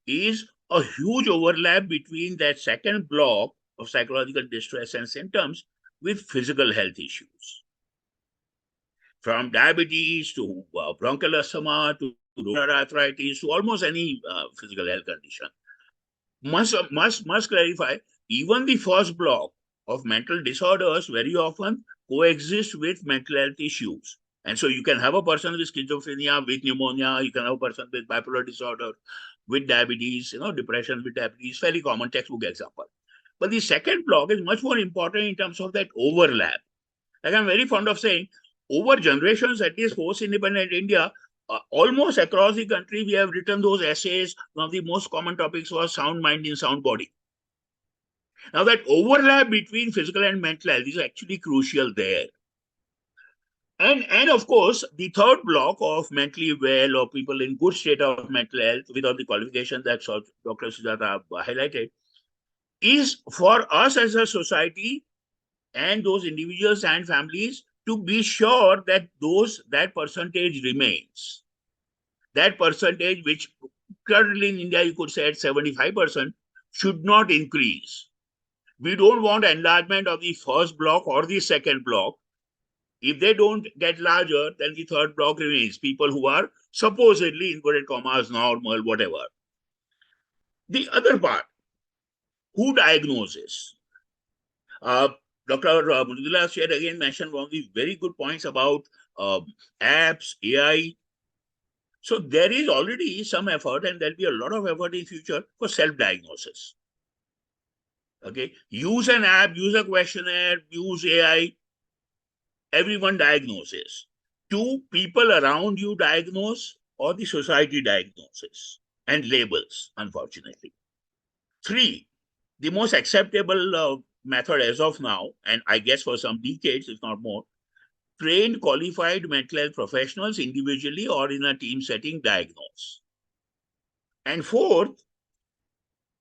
is a huge overlap between that second block of psychological distress and symptoms with physical health issues. From diabetes to bronchial asthma to arthritis to almost any physical health condition. Must clarify, even the first block of mental disorders very often coexist with mental health issues. And so you can have a person with schizophrenia, with pneumonia, you can have a person with bipolar disorder, with diabetes, depression with diabetes, fairly common textbook example. But the second block is much more important in terms of that overlap. Like I'm very fond of saying, over generations, at least post-independent India, almost across the country, we have written those essays. One of the most common topics was sound mind in sound body. Now that overlap between physical and mental health is actually crucial there. And of course, the third block of mentally well or people in good state of mental health without the qualification that Dr. Sujatha highlighted is for us as a society and those individuals and families to be sure that that percentage remains. That percentage, which currently in India you could say at 75%, should not increase. We don't want enlargement of the first block or the second block. If they don't get larger, then the third block remains. People who are supposedly, inverted commas, normal, whatever. The other part, who diagnoses? Dr. Mridula Seth again mentioned one of the very good points about apps, AI. So there is already some effort, and there'll be a lot of effort in future for self-diagnosis. Okay, use an app, use a questionnaire, use AI. Everyone diagnoses. Two, people around you diagnose, or the society diagnoses and labels, unfortunately. Three, the most acceptable method as of now, and I guess for some decades, if not more, trained qualified mental health professionals individually or in a team setting diagnose. And fourth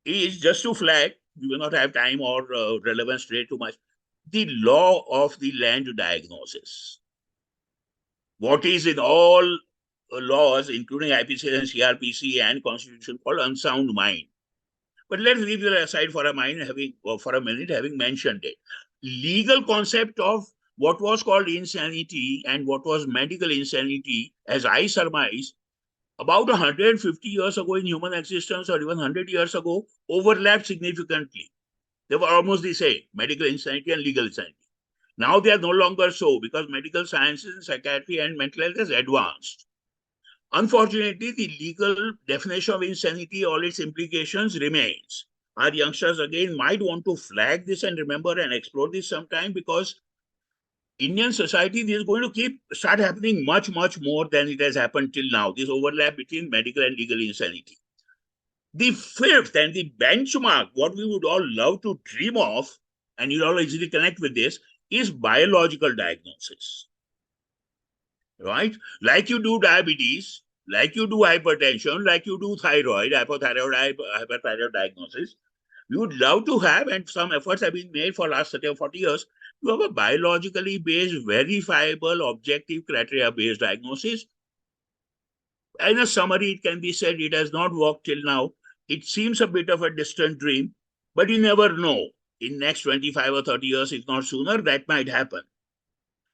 is, just to flag, we will not have time or relevance today too much, the law of the land diagnosis. what is in all laws, including IPC and CRPC and Constitution, called unsound mind. But let's leave that aside for a minute, having mentioned it. Legal concept of what was called insanity and what was medical insanity, as I surmise, about 150 years ago in human existence, or even 100 years ago, overlapped significantly. They were almost the same, medical insanity and legal insanity. Now they are no longer so, because medical sciences, psychiatry, and mental health has advanced. Unfortunately, the legal definition of insanity, all its implications, remains. Our youngsters again might want to flag this and remember and explore this sometime, because Indian society, this is going to start happening much more than it has happened till now. This overlap between medical and legal insanity. The fifth and the benchmark, what we would all love to dream of, and you'll all easily connect with this, is biological diagnosis. Right? Like you do diabetes, like you do hypertension, like you do thyroid, hyperthyroid diagnosis. We would love to have, and some efforts have been made for the last 30 or 40 years, to have a biologically based, verifiable, objective criteria-based diagnosis. In a summary, it can be said it has not worked till now. It seems a bit of a distant dream, but you never know. In next 25 or 30 years, if not sooner, that might happen.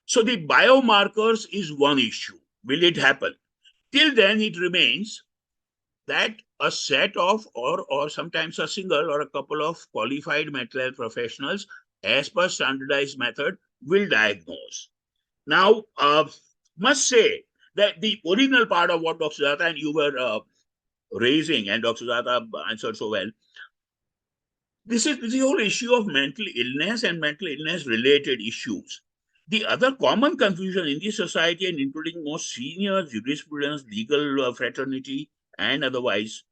So the biomarkers is one issue. Will it happen? Till then, it remains that a set of, or sometimes a single or a couple of qualified mental health professionals, as per standardized method, will diagnose. Now, must say that the original part of what Dr. Sujatha and you were raising, and Dr. Sujatha answered so well, this is the whole issue of mental illness and mental illness related issues. The other common confusion in the society, and including most senior jurisprudence, legal fraternity, and otherwise,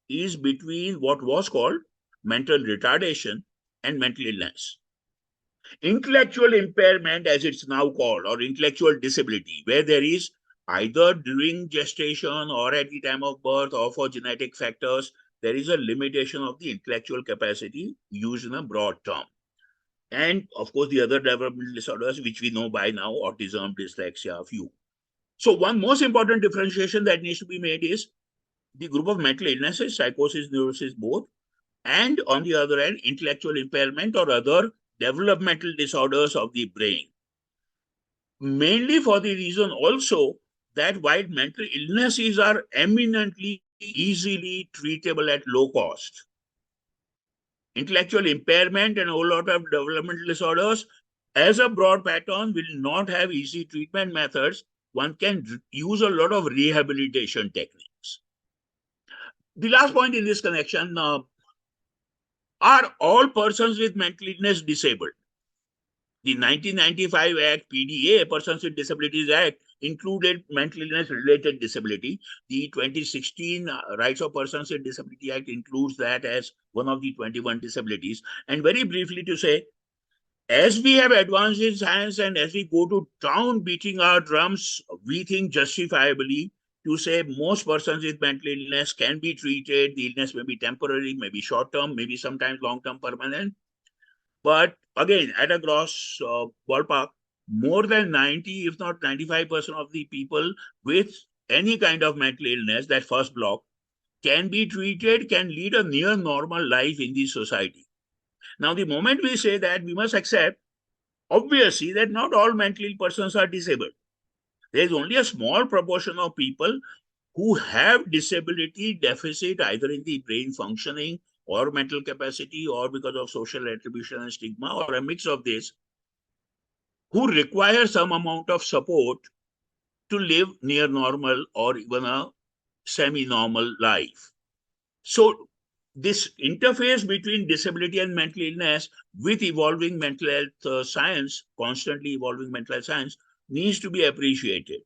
is between what was called mental retardation and mental illness. Intellectual impairment, as it's now called, or intellectual disability, where there is either during gestation or at the time of birth or for genetic factors, there is a limitation of the intellectual capacity used in a broad term. And of course, the other developmental disorders, which we know by now, autism, dyslexia, a few. So one most important differentiation that needs to be made is the group of mental illnesses, psychosis, neurosis, both, and on the other hand, intellectual impairment or other developmental disorders of the brain. Mainly for the reason also that while mental illnesses are eminently easily treatable at low cost, intellectual impairment and a whole lot of developmental disorders, as a broad pattern, will not have easy treatment methods. One can use a lot of rehabilitation techniques. The last point in this connection, are all persons with mental illness disabled? The 1995 Act, PDA, Persons with Disabilities Act, included mental illness related disability. The 2016 Rights of Persons with Disability Act includes that as one of the 21 disabilities. And very briefly to say, as we have advanced in science and as we go to town beating our drums, we think justifiably to say most persons with mental illness can be treated. The illness may be temporary, maybe short-term, maybe sometimes long-term permanent. But again, at a gross ballpark, more than 90, if not 95% of the people with any kind of mental illness, that first block, can be treated, can lead a near normal life in the society. Now, the moment we say that, we must accept, obviously, that not all mental ill persons are disabled. There is only a small proportion of people who have disability deficit, either in the brain functioning or mental capacity, or because of social attribution and stigma, or a mix of this, who require some amount of support to live near normal or even a semi-normal life. So this interface between disability and mental illness with evolving mental health science, constantly evolving mental health science, needs to be appreciated.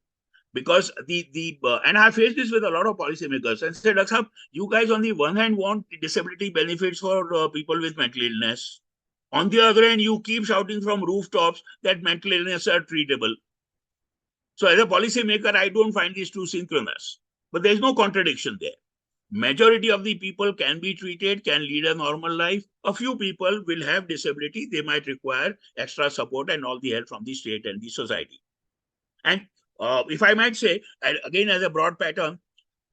Because and I faced this with a lot of policymakers and said, Dr. you guys on the one hand want disability benefits for people with mental illness. On the other hand, you keep shouting from rooftops that mental illness are treatable. So as a policymaker, I don't find these two synchronous. But there's no contradiction there. Majority of the people can be treated, can lead a normal life. A few people will have disability. They might require extra support and all the help from the state and the society. And If I might say, and again as a broad pattern,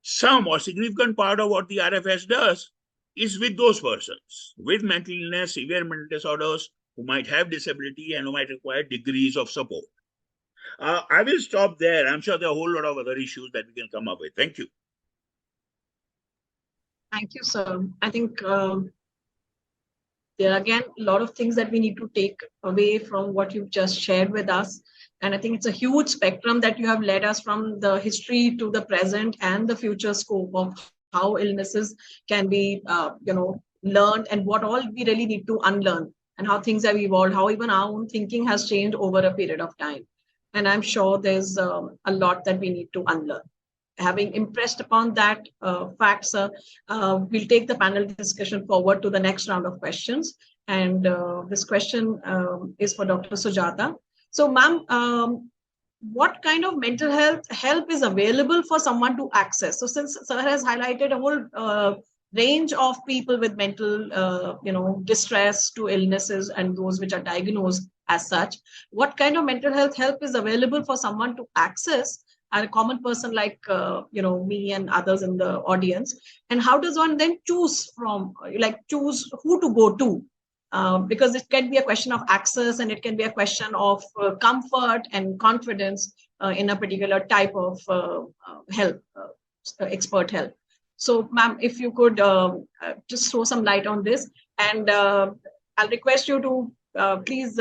some or significant part of what the RFS does is with those persons with mental illness, severe mental disorders, who might have disability and who might require degrees of support. I will stop there. I'm sure there are a whole lot of other issues that we can come up with. Thank you. Thank you, sir. I think there are again a lot of things that we need to take away from what you've just shared with us. And I think it's a huge spectrum that you have led us from the history to the present and the future scope of how illnesses can be, learned, and what all we really need to unlearn, and how things have evolved, how even our own thinking has changed over a period of time. And I'm sure there's a lot that we need to unlearn. Having impressed upon that fact, sir, we'll take the panel discussion forward to the next round of questions. And this question is for Dr. Sujatha. So, ma'am, what kind of mental health help is available for someone to access? So, since sir has highlighted a whole range of people with mental, distress to illnesses and those which are diagnosed as such, what kind of mental health help is available for someone to access, and a common person like me and others in the audience? And how does one then choose who to go to? Because it can be a question of access, and it can be a question of comfort and confidence in a particular type of help, expert help. So, ma'am, if you could just throw some light on this, and I'll request you to please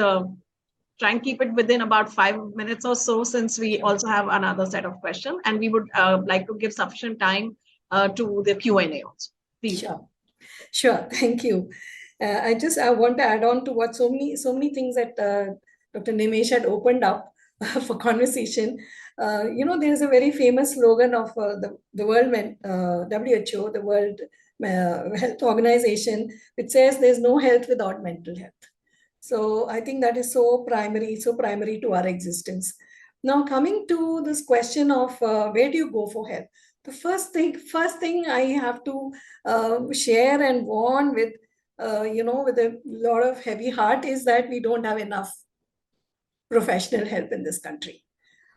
try and keep it within about 5 minutes or so, since we also have another set of questions, and we would like to give sufficient time to the Q&A also. Please. Sure. Thank you. I want to add on to what so many things that Dr. Nimesh had opened up for conversation. There's a very famous slogan of the World WHO, the World Health Organization, which says there's no health without mental health. So I think that is so primary to our existence. Now, coming to this question of where do you go for help? The first thing I have to share and warn with, with a lot of heavy heart, is that we don't have enough professional help in this country.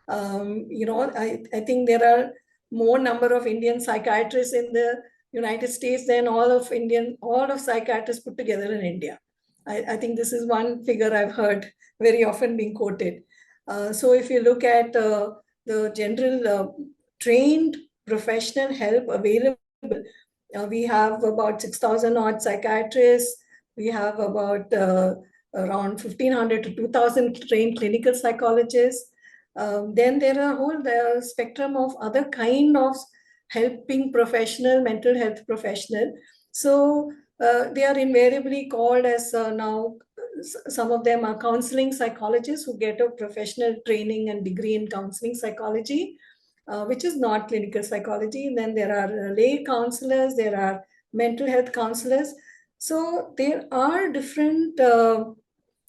I think there are more number of Indian psychiatrists in the United States than all of psychiatrists put together in India. I think this is one figure I've heard very often being quoted. So if you look at the general trained professional help available, we have about 6,000 odd psychiatrists. We have about around 1,500 to 2,000 trained clinical psychologists. Then there are a whole spectrum of other kind of helping mental health professional. So they are invariably called as now, some of them are counseling psychologists who get a professional training and degree in counseling psychology, which is not clinical psychology. And then there are lay counselors, there are mental health counselors. So there are different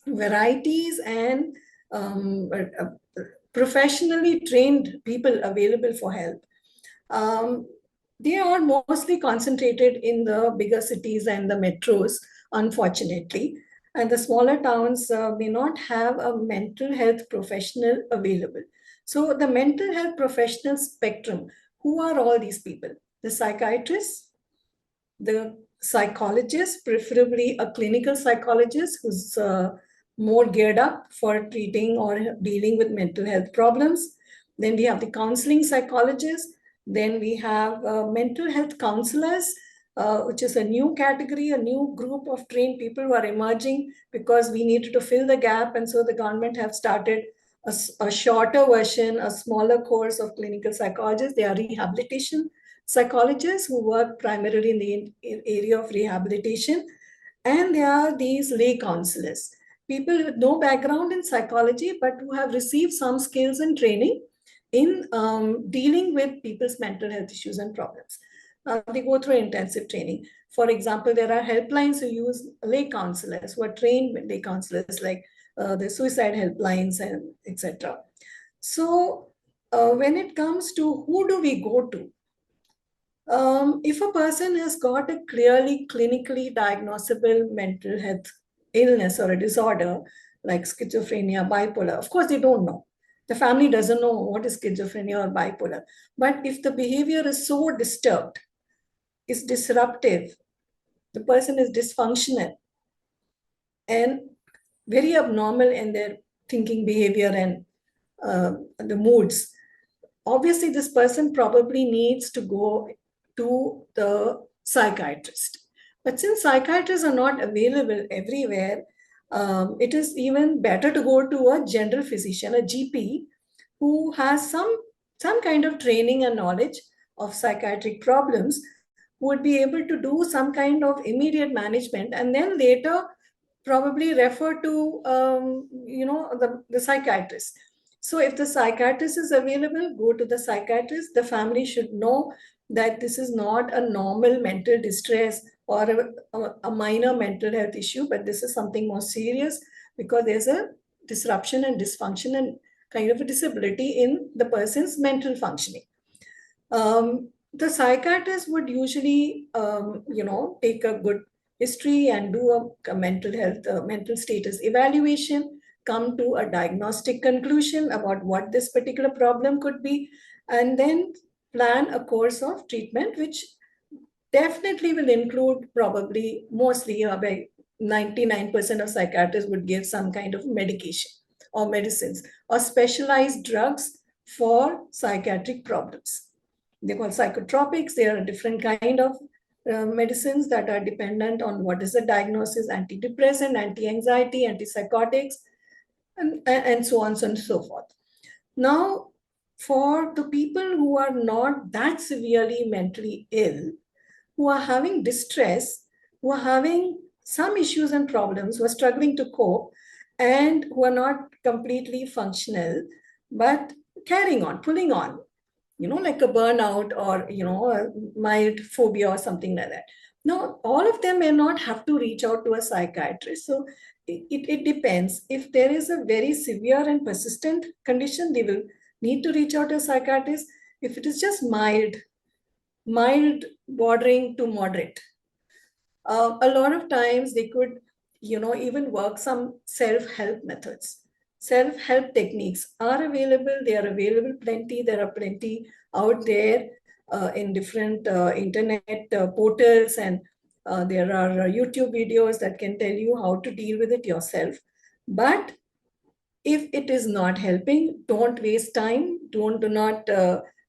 varieties and professionally trained people available for help. They are mostly concentrated in the bigger cities and the metros, unfortunately. And the smaller towns may not have a mental health professional available. So the mental health professional spectrum, who are all these people? The psychiatrists, the psychologist, preferably a clinical psychologist who's more geared up for treating or dealing with mental health problems. Then we have the counseling psychologist. Then we have mental health counselors, which is a new category, a new group of trained people who are emerging because we needed to fill the gap. And so the government have started a shorter version, a smaller course of clinical psychologists. They are rehabilitation psychologists who work primarily in the area of rehabilitation. And there are these lay counselors, people with no background in psychology, but who have received some skills and training in dealing with people's mental health issues and problems. They go through intensive training. For example, there are helplines who use lay counselors, who are trained lay counselors, like the suicide helplines and etc. So when it comes to who do we go to, if a person has got a clearly clinically diagnosable mental health illness or a disorder like schizophrenia, bipolar, of course they don't know. The family doesn't know what is schizophrenia or bipolar. But if the behavior is so disturbed, is disruptive, the person is dysfunctional and very abnormal in their thinking, behavior, and the moods, obviously this person probably needs to go to the psychiatrist. But since psychiatrists are not available everywhere, it is even better to go to a general physician, a GP, who has some kind of training and knowledge of psychiatric problems, who would be able to do some kind of immediate management and then later probably refer to the psychiatrist. So if the psychiatrist is available, go to the psychiatrist. The family should know that this is not a normal mental distress or a minor mental health issue, but this is something more serious because there's a disruption and dysfunction and kind of a disability in the person's mental functioning. The psychiatrist would usually, take a good history and do a mental health, mental status evaluation, come to a diagnostic conclusion about what this particular problem could be, and then plan a course of treatment, which definitely will include probably mostly by 99% of psychiatrists would give some kind of medication or medicines or specialized drugs for psychiatric problems. They're called psychotropics. They are a different kind of medicines that are dependent on what is the diagnosis: antidepressant, anti-anxiety, antipsychotics, and so on and so forth. Now, for the people who are not that severely mentally ill, who are having distress, who are having some issues and problems, who are struggling to cope, and who are not completely functional, but carrying on, pulling on, like a burnout or, a mild phobia or something like that. Now, all of them may not have to reach out to a psychiatrist. So it depends. If there is a very severe and persistent condition, they will need to reach out to a psychiatrist. If it is just mild bordering to moderate, a lot of times they could, even work some self-help methods. Self-help techniques are available. They are available plenty. There are plenty out there in different internet portals, and there are YouTube videos that can tell you how to deal with it yourself. But if it is not helping, don't waste time. Do not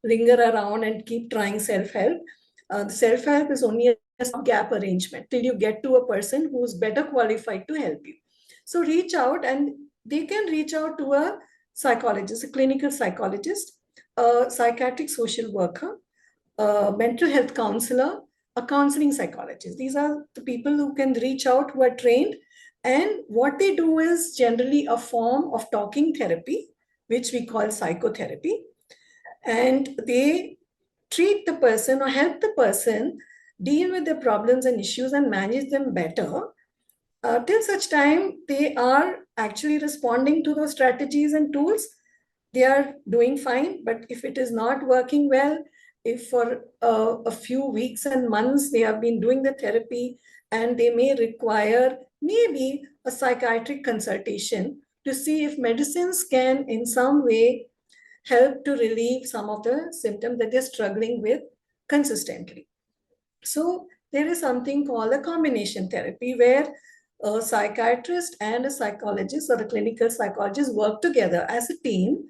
linger around and keep trying self-help. Self-help is only a stopgap arrangement till you get to a person who's better qualified to help you. So reach out, and they can reach out to a psychologist, a clinical psychologist, a psychiatric social worker, a mental health counselor, a counseling psychologist. These are the people who can reach out, who are trained. And what they do is generally a form of talking therapy, which we call psychotherapy. And they treat the person or help the person deal with their problems and issues and manage them better till such time they are actually responding to those strategies and tools. They are doing fine. But if it is not working well, if for a few weeks and months they have been doing the therapy, and they may require maybe a psychiatric consultation to see if medicines can in some way help to relieve some of the symptoms that they're struggling with consistently. So there is something called a combination therapy, where a psychiatrist and a psychologist or a clinical psychologist work together as a team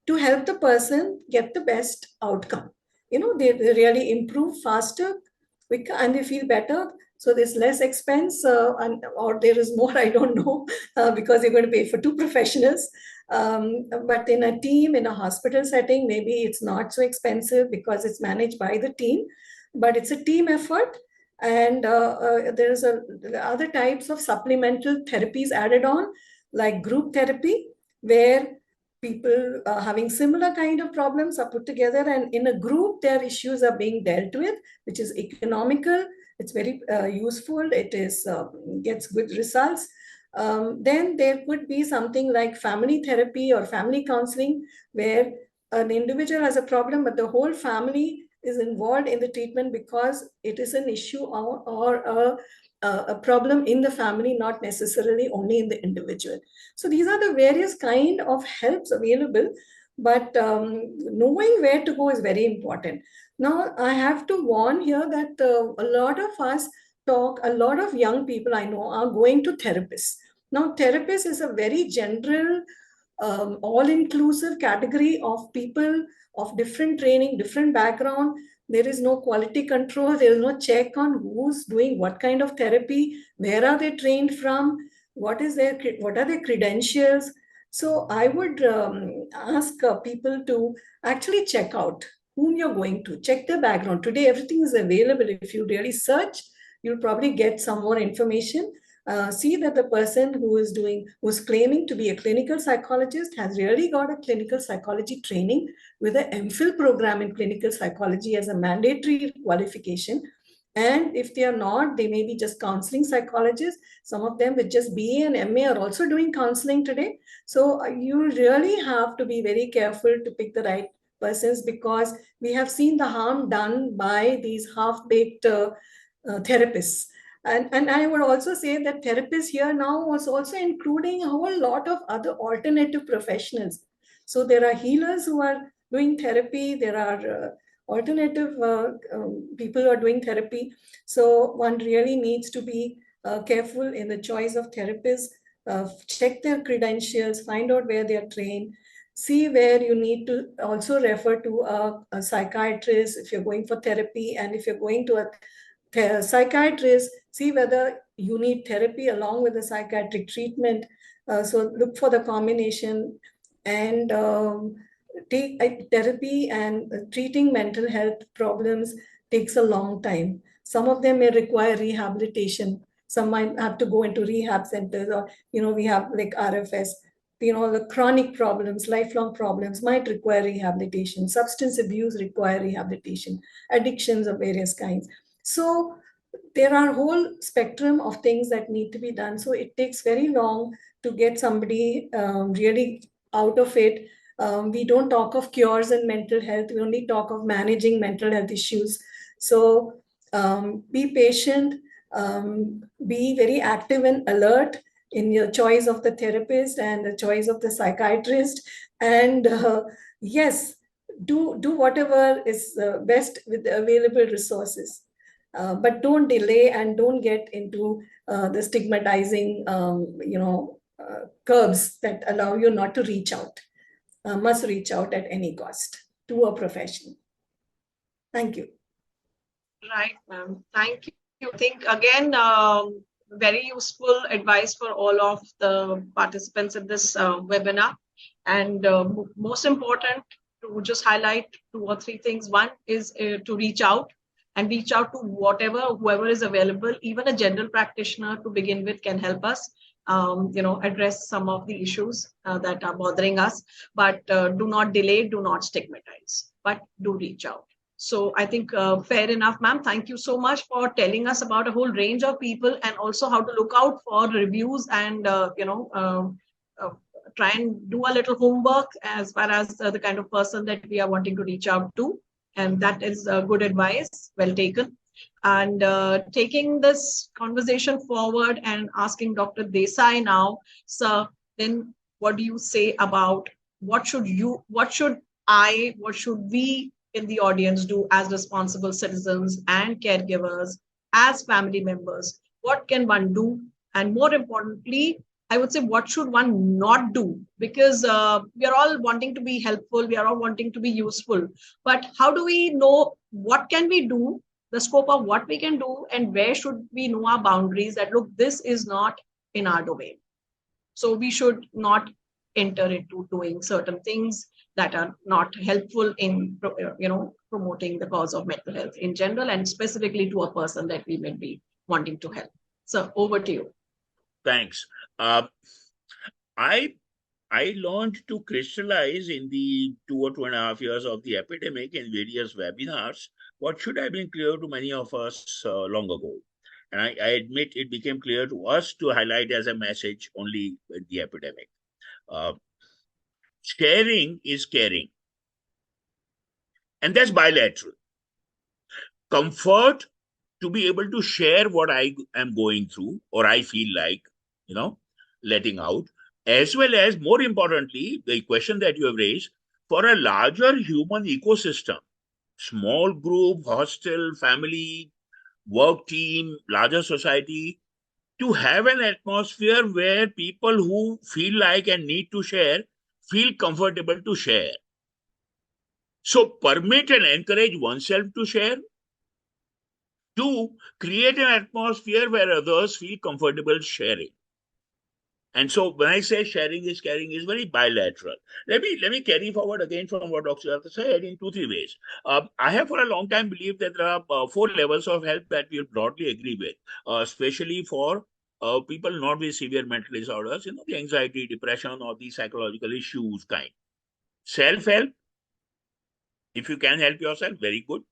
to help the person get the best outcome. They really improve faster, quicker, and they feel better. So there's less expense, or there is more, I don't know, because you're going to pay for two professionals. But in a team, in a hospital setting, maybe it's not so expensive because it's managed by the team, but it's a team effort. And there's other types of supplemental therapies added on, like group therapy, where people having similar kind of problems are put together, and in a group, their issues are being dealt with, which is economical. It's very useful. It is gets good results. Then there could be something like family therapy or family counseling, where an individual has a problem, but the whole family is involved in the treatment because it is an issue or a problem in the family, not necessarily only in the individual. So these are the various kind of helps available, but knowing where to go is very important. Now, I have to warn here that a lot of us a lot of young people I know are going to therapists. Now, therapist is a very general, all-inclusive category of people of different training, different background. There is no quality control. There is no check on who's doing what kind of therapy, where are they trained from, what are their credentials. So I would ask people to actually check out whom you're going to, check their background. Today, everything is available. If you really search, you'll probably get some more information. See that the person who's claiming to be a clinical psychologist has really got a clinical psychology training with an MPhil program in clinical psychology as a mandatory qualification. And if they are not, they may be just counseling psychologists. Some of them with just BA and MA are also doing counseling today. So you really have to be very careful to pick the right persons, because we have seen the harm done by these half-baked therapists. And I would also say that therapists here now was also including a whole lot of other alternative professionals. So there are healers who are doing therapy. There are alternative people who are doing therapy. So one really needs to be careful in the choice of therapists. Check their credentials, find out where they are trained, see where you need to also refer to a psychiatrist if you're going for therapy, and if you're going to a psychiatrist, see whether you need therapy along with the psychiatric treatment. So look for the combination, and take therapy, and treating mental health problems takes a long time. Some of them may require rehabilitation. Some might have to go into rehab centers, or we have like RFS. The chronic problems, lifelong problems might require rehabilitation. Substance abuse require rehabilitation. Addictions of various kinds. So there are a whole spectrum of things that need to be done. So it takes very long to get somebody really out of it. We don't talk of cures in mental health. We only talk of managing mental health issues. So be patient, be very active and alert in your choice of the therapist and the choice of the psychiatrist. And yes, do whatever is best with the available resources. But don't delay and don't get into the stigmatizing, curbs that allow you not to reach out. Must reach out at any cost to a professional. Thank you. Right, ma'am. Thank you. I think again, very useful advice for all of the participants in this webinar. And most important, to just highlight 2 or 3 things. One is to reach out to whoever is available. Even a general practitioner to begin with can help us, address some of the issues that are bothering us. But do not delay, do not stigmatize, but do reach out. So I think fair enough, ma'am. Thank you so much for telling us about a whole range of people, and also how to look out for reviews and, try and do a little homework as far as the kind of person that we are wanting to reach out to. And that is good advice, well taken. And taking this conversation forward and asking Dr. Desai now, sir, then what do you say about what should we in the audience do as responsible citizens and caregivers, as family members? What can one do? And more importantly, I would say, what should one not do? Because we are all wanting to be helpful, we are all wanting to be useful. But how do we know what can we do, the scope of what we can do, and where should we know our boundaries that, look, this is not in our domain. So we should not enter into doing certain things that are not helpful in, promoting the cause of mental health in general, and specifically to a person that we may be wanting to help. So over to you. Thanks. I learned to crystallize in the 2 or 2.5 years of the epidemic in various webinars what should have been clear to many of us long ago. And I admit it became clear to us to highlight as a message only with the epidemic. Sharing is caring. And that's bilateral. comfort to be able to share what I am going through or I feel like, letting out, as well as, more importantly, the question that you have raised, for a larger human ecosystem, small group, hostel, family, work team, larger society, to have an atmosphere where people who feel like and need to share feel comfortable to share. So permit and encourage oneself to share. Two, create an atmosphere where others feel comfortable sharing. And so when I say sharing is caring is very bilateral. Let me carry forward again from what Dr. Sujatha said in 2-3 ways. I have for a long time believed that there are 4 levels of help that we'll broadly agree with, especially for people not with severe mental disorders, the anxiety, depression, or the psychological issues kind. Self-help, if you can help yourself, very good.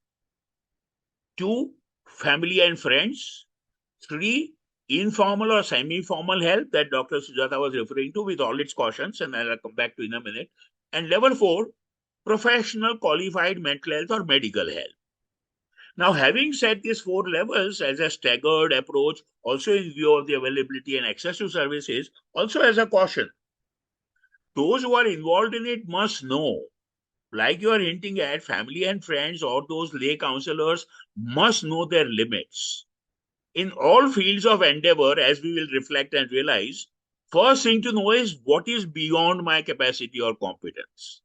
2, family and friends. 3, informal or semi-formal help that Dr. Sujatha was referring to with all its cautions, and I'll come back to in a minute. And level 4, professional qualified mental health or medical help. Now, having said these 4 levels as a staggered approach, also in view of the availability and access to services, also as a caution, those who are involved in it must know, like you are hinting at, family and friends or those lay counselors must know their limits. In all fields of endeavor, as we will reflect and realize, first thing to know is what is beyond my capacity or competence.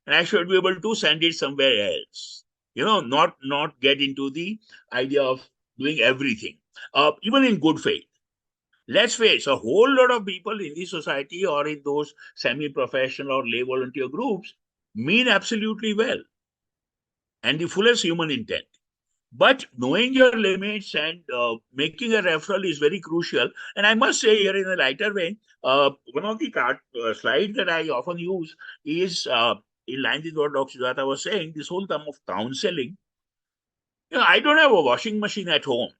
And I should be able to send it somewhere else. Not get into the idea of doing everything, even in good faith. Let's face, a whole lot of people in the society or in those semi-professional or lay volunteer groups mean absolutely well and the fullest human intent. But knowing your limits and making a referral is very crucial. And I must say here in a lighter vein, one of the slides that I often use is in line with what Dr. Sujatha was saying, this whole term of counseling. I don't have a washing machine at home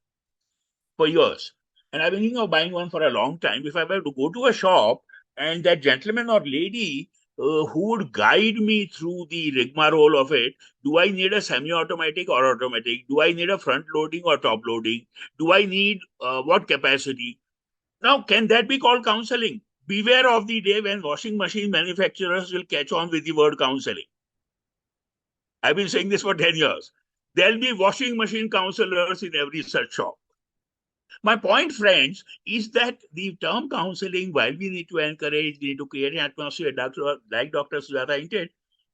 for years. And I've been thinking of buying one for a long time. If I were to go to a shop and that gentleman or lady who would guide me through the rigmarole of it, do I need a semi-automatic or automatic? Do I need a front loading or top loading? Do I need what capacity? Now, can that be called counseling? Beware of the day when washing machine manufacturers will catch on with the word counseling. I've been saying this for 10 years. There'll be washing machine counselors in every such shop. My point, friends, is that the term counseling, while we need to encourage, we need to create an atmosphere like Dr. Sujatha hinted,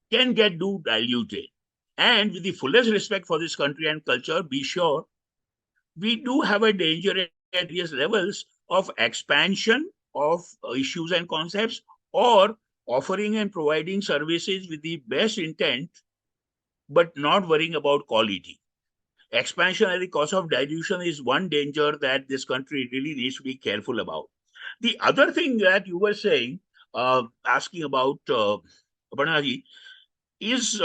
can get diluted. And with the fullest respect for this country and culture, be sure we do have a danger at various levels of expansion of issues and concepts, or offering and providing services with the best intent, but not worrying about quality. Expansion at the cost of dilution is one danger that this country really needs to be careful about. The other thing that you were saying, asking about Aparna ji, is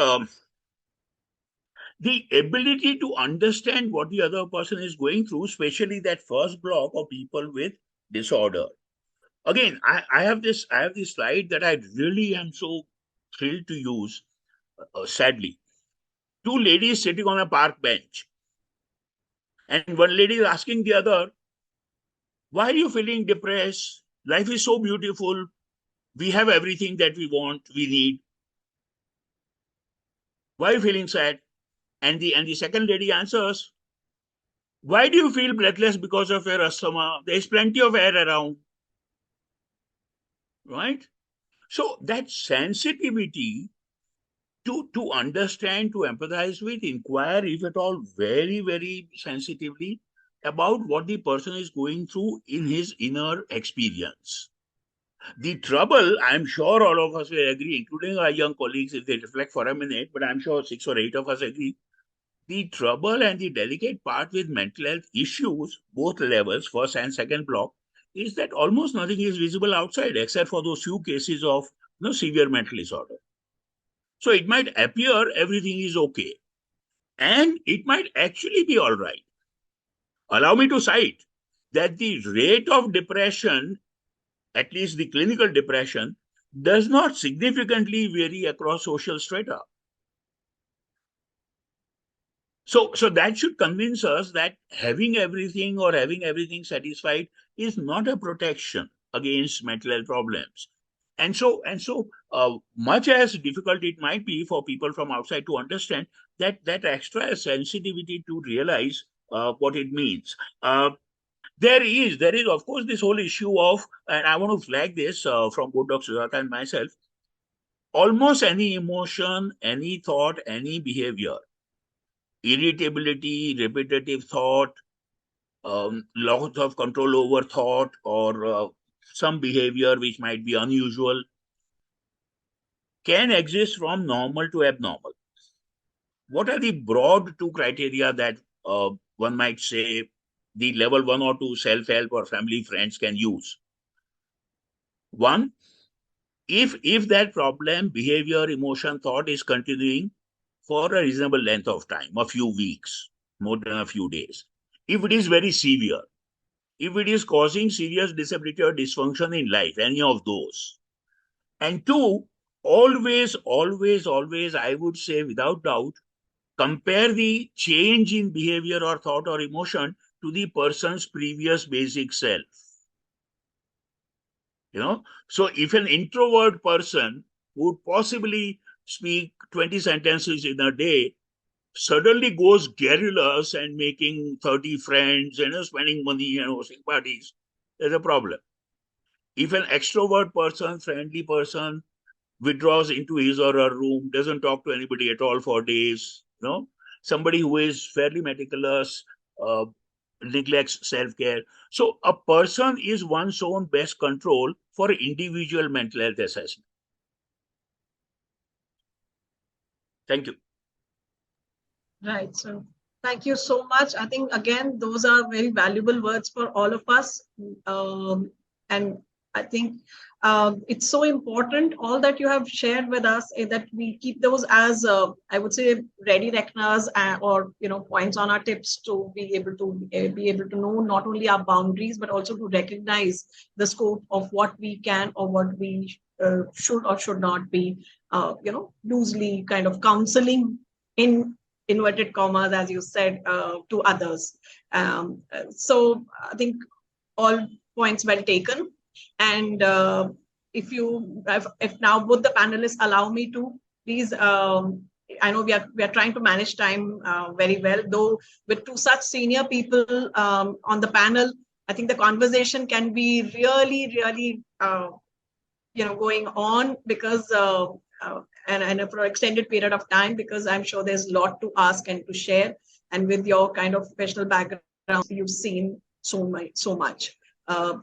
the ability to understand what the other person is going through, especially that first block of people with disorder. Again, I have this slide that I really am so thrilled to use, sadly. 2 ladies sitting on a park bench. And one lady is asking the other, why are you feeling depressed? Life is so beautiful. We have everything that we want, we need. Why are you feeling sad? And the second lady answers, why do you feel breathless because of your asthma? There's plenty of air around. Right? So that sensitivity to understand, to empathize with, inquire, if at all, very, very sensitively about what the person is going through in his inner experience. The trouble, I'm sure all of us will agree, including our young colleagues, if they reflect for a minute, but I'm sure 6 or 8 of us agree. The trouble and the delicate part with mental health issues, both levels, first and second block, is that almost nothing is visible outside except for those few cases of severe mental disorder. So it might appear everything is okay, and it might actually be all right. Allow me to cite that the rate of depression, at least the clinical depression, does not significantly vary across social strata. So that should convince us that having everything or having everything satisfied is not a protection against mental health problems. And so much as difficult it might be for people from outside to understand, that extra sensitivity to realize what it means. There is of course this whole issue of, and I want to flag this from both Dr. Sujatha and myself, almost any emotion, any thought, any behavior, irritability, repetitive thought, loss of control over thought, or some behavior which might be unusual, can exist from normal to abnormal. What are the broad two criteria that one might say the level 1 or 2 self-help or family friends can use? One, if that problem, behavior, emotion, thought is continuing for a reasonable length of time, a few weeks, more than a few days. If it is very severe, if it is causing serious disability or dysfunction in life, any of those. And two, always, I would say without doubt, compare the change in behavior or thought or emotion to the person's previous basic self. So if an introvert person would possibly speak 20 sentences in a day, suddenly goes garrulous and making 30 friends and spending money and hosting parties, there's a problem. If an extrovert person, friendly person, withdraws into his or her room, doesn't talk to anybody at all for days, somebody who is fairly meticulous, neglects self-care. So a person is one's own best control for individual mental health assessment. Thank you. Right. So thank you so much. I think, again, those are very valuable words for all of us. And I think it's so important, all that you have shared with us, that we keep those as, I would say, ready reckoners or, points on our tips to be able to know not only our boundaries, but also to recognize the scope of what we can or what we should or should not be, loosely kind of counseling in inverted commas, as you said, to others. So I think all points well taken. And if now both the panelists allow me to, please, I know we are trying to manage time very well, though with two such senior people on the panel, I think the conversation can be really, really, going on, because and for an extended period of time, because I'm sure there's a lot to ask and to share. And with your kind of professional background, you've seen so much. But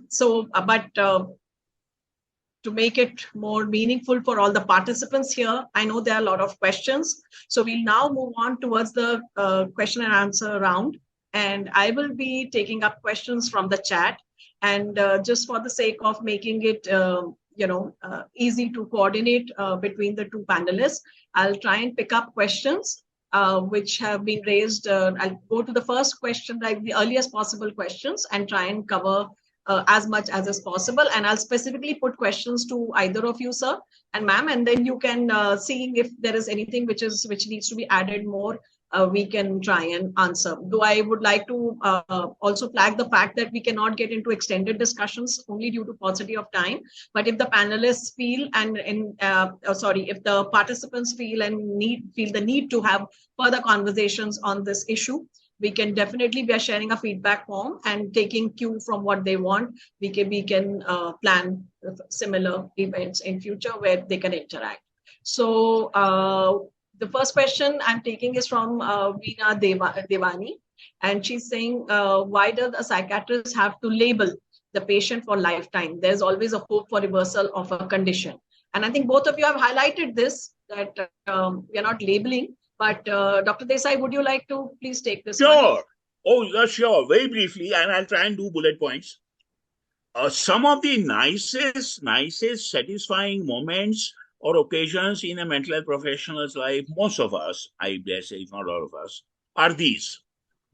to make it more meaningful for all the participants here, I know there are a lot of questions. So we'll now move on towards the question and answer round. And I will be taking up questions from the chat. And just for the sake of making it easy to coordinate between the two panelists, I'll try and pick up questions which have been raised. I'll go to the first question, like the earliest possible questions, and try and cover as much as is possible. And I'll specifically put questions to either of you, sir and ma'am, and then you can see if there is anything which needs to be added more. We can try and answer. Though I would like to also flag the fact that we cannot get into extended discussions only due to paucity of time. But if the panelists feel if the participants feel the need to have further conversations on this issue, we can definitely be sharing a feedback form and taking cue from what they want. We can plan similar events in future where they can interact. So the first question I'm taking is from Veena Devani, and she's saying, why does a psychiatrist have to label the patient for lifetime? There's always a hope for reversal of a condition. And I think both of you have highlighted this, that we are not labeling. But Dr. Desai, would you like to please take this? Sure. One? Oh, yeah, sure. Very briefly, and I'll try and do bullet points. Some of the nicest, satisfying moments or occasions in a mental health professional's life, most of us, I dare say, if not all of us, are these.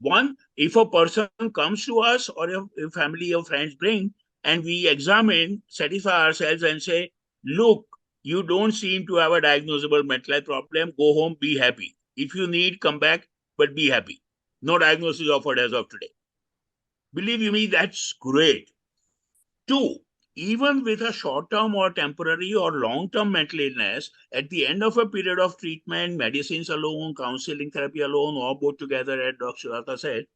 One, if a person comes to us or if family or friends bring, and we examine, satisfy ourselves and say, look, you don't seem to have a diagnosable mental health problem. Go home, be happy. If you need, come back. but be happy. No diagnosis offered as of today. Believe you me, that's great. 2, even with a short-term or temporary or long-term mental illness, at the end of a period of treatment, medicines alone, counseling therapy alone, or both together, as Dr. Sujatha said,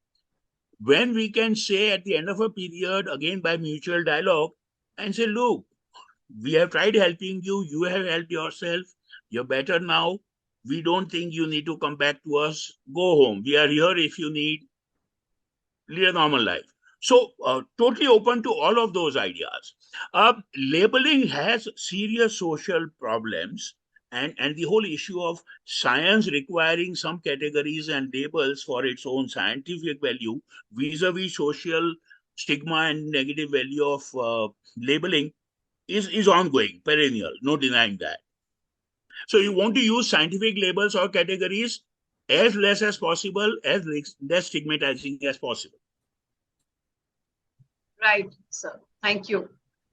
when we can say at the end of a period, again by mutual dialogue, and say, look, we have tried helping you, you have helped yourself, you're better now, we don't think you need to come back to us, go home. We are here if you need, lead a normal life. So totally open to all of those ideas. Labeling has serious social problems, and the whole issue of science requiring some categories and labels for its own scientific value vis-a-vis social stigma and negative value of labeling is ongoing, perennial, no denying that. So you want to use scientific labels or categories as less as possible, as less stigmatizing as possible. Right, sir. Thank you.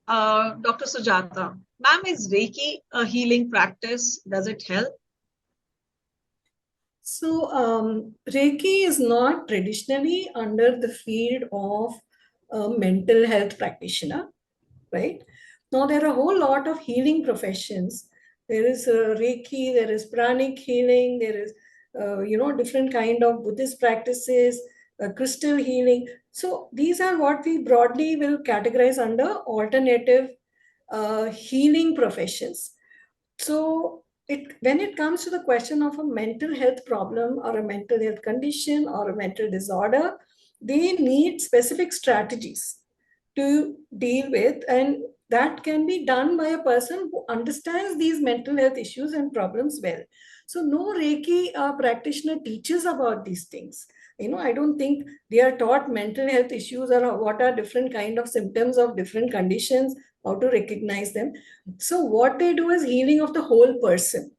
Dr. Sujatha, ma'am, is Reiki a healing practice? Does it help? So, Reiki is not traditionally under the field of a mental health practitioner, right? Now, there are a whole lot of healing professions. There is Reiki, there is pranic healing, there is, different kind of Buddhist practices, crystal healing. So, these are what we broadly will categorize under alternative healing professions. So, when it comes to the question of a mental health problem or a mental health condition or a mental disorder, they need specific strategies to deal with, and that can be done by a person who understands these mental health issues and problems well. So no Reiki practitioner teaches about these things. I don't think they are taught mental health issues or what are different kind of symptoms of different conditions, how to recognize them. So what they do is healing of the whole person.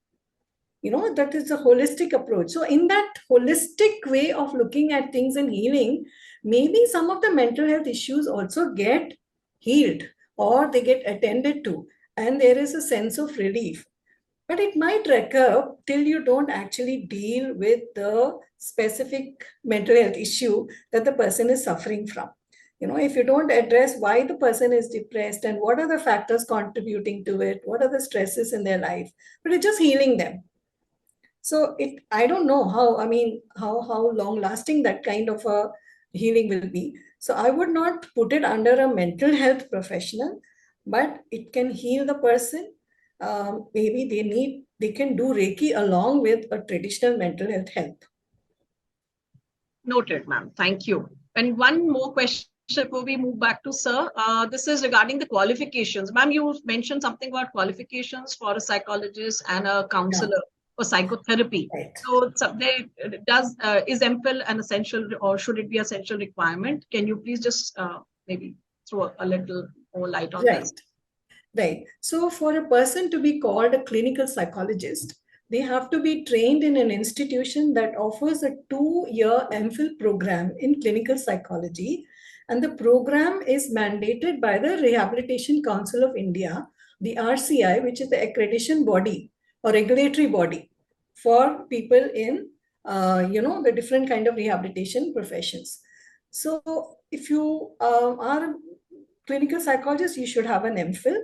That is a holistic approach. So in that holistic way of looking at things and healing, maybe some of the mental health issues also get healed or they get attended to, and there is a sense of relief. But it might recur till you don't actually deal with the specific mental health issue that the person is suffering from. If you don't address why the person is depressed and what are the factors contributing to it, what are the stresses in their life, but it's just healing them. So I don't know how long lasting that kind of a healing will be. So I would not put it under a mental health professional, but it can heal the person. Maybe they can do Reiki along with a traditional mental health help. Noted, ma'am. Thank you. And one more question before we move back to sir. This is regarding the qualifications. Ma'am, you mentioned something about qualifications for a psychologist and a counselor for psychotherapy. Right. So is MPhil an essential, or should it be an essential requirement? Can you please just maybe throw a little more light on this? Right. So for a person to be called a clinical psychologist, they have to be trained in an institution that offers a 2-year MPhil program in clinical psychology. And the program is mandated by the Rehabilitation Council of India, the RCI, which is the accreditation body or regulatory body for people in, the different kind of rehabilitation professions. So if you are a clinical psychologist, you should have an MPhil.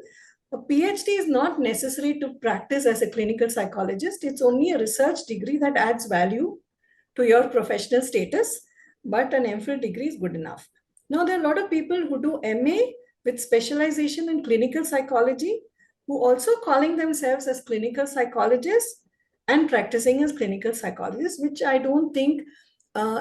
A PhD is not necessary to practice as a clinical psychologist. It's only a research degree that adds value to your professional status, but an MPhil degree is good enough. Now, there are a lot of people who do MA with specialization in clinical psychology, who also calling themselves as clinical psychologists and practicing as clinical psychologists, which I don't think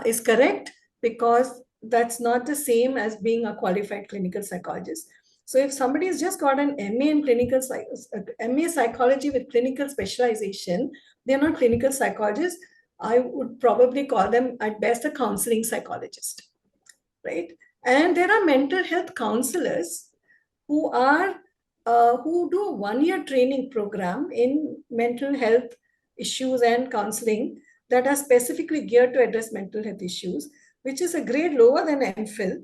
is correct, because that's not the same as being a qualified clinical psychologist. So if somebody has just got an MA in MA psychology with clinical specialization, they're not clinical psychologists. I would probably call them at best a counseling psychologist, right? And there are mental health counselors who do a 1-year training program in mental health issues and counseling that are specifically geared to address mental health issues, which is a grade lower than MPhil.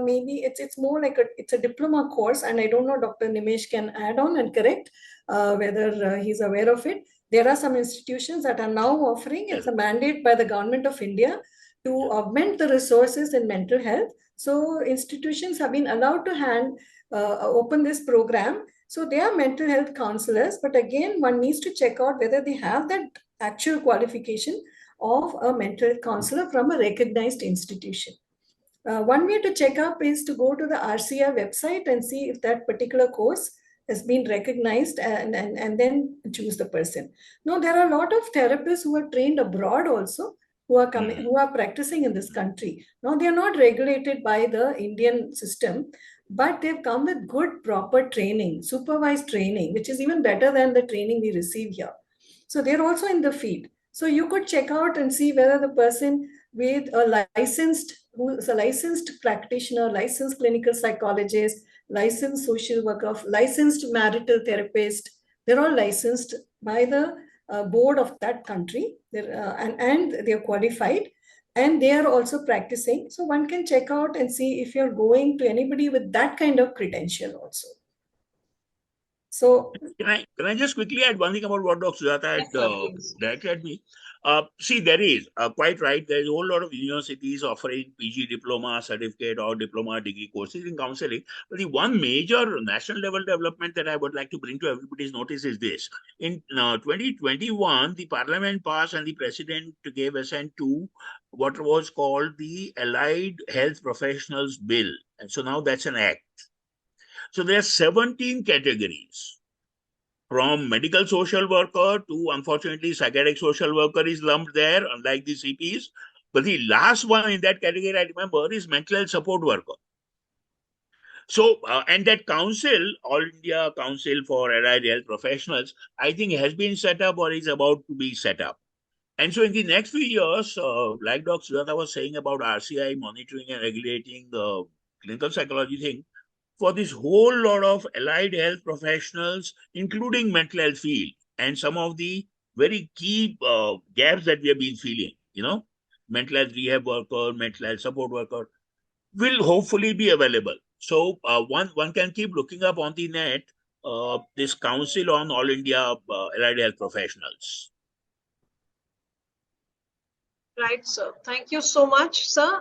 Maybe it's more like it's a diploma course, and I don't know, Dr. Nimesh can add on and correct whether he's aware of it. There are some institutions that are now offering, it's a mandate by the government of India to augment the resources in mental health. So institutions have been allowed to open this program. So they are mental health counselors, but again, one needs to check out whether they have that actual qualification of a mental health counselor from a recognized institution. One way to check up is to go to the RCR website and see if that particular course has been recognized, and then choose the person. Now, there are a lot of therapists who are trained abroad also, who are coming, who are practicing in this country. Now, they are not regulated by the Indian system, but they've come with good, proper training, supervised training, which is even better than the training we receive here. So they're also in the field. So you could check out and see whether the person with a who is a licensed practitioner, licensed clinical psychologist, licensed social worker, licensed marital therapist, they're all licensed by the board of that country, and they're qualified, and they are also practicing. So one can check out and see if you're going to anybody with that kind of credential also. So can I just quickly add one thing about what Dr. Sujatha had directed at me? See, there is quite right. There is a whole lot of universities offering PG diploma, certificate, or diploma degree courses in counseling. But the one major national level development that I would like to bring to everybody's notice is this. In 2021, the Parliament passed and the President gave assent to what was called the Allied Health Professionals Bill. And so now that's an act. So there are 17 categories, from medical social worker to, unfortunately, psychiatric social worker is lumped there, unlike the CPs. But the last one in that category, I remember, is mental health support worker. So, and that council, All India Council for Allied Health Professionals, I think has been set up or is about to be set up. And so in the next few years, like Dr. Sujatha was saying about RCI monitoring and regulating the clinical psychology thing, for this whole lot of allied health professionals, including mental health field, and some of the very key gaps that we have been feeling, mental health rehab worker, mental health support worker, will hopefully be available. So one can keep looking up on the net this Council on All India Allied Health Professionals. Right, sir. Thank you so much, sir,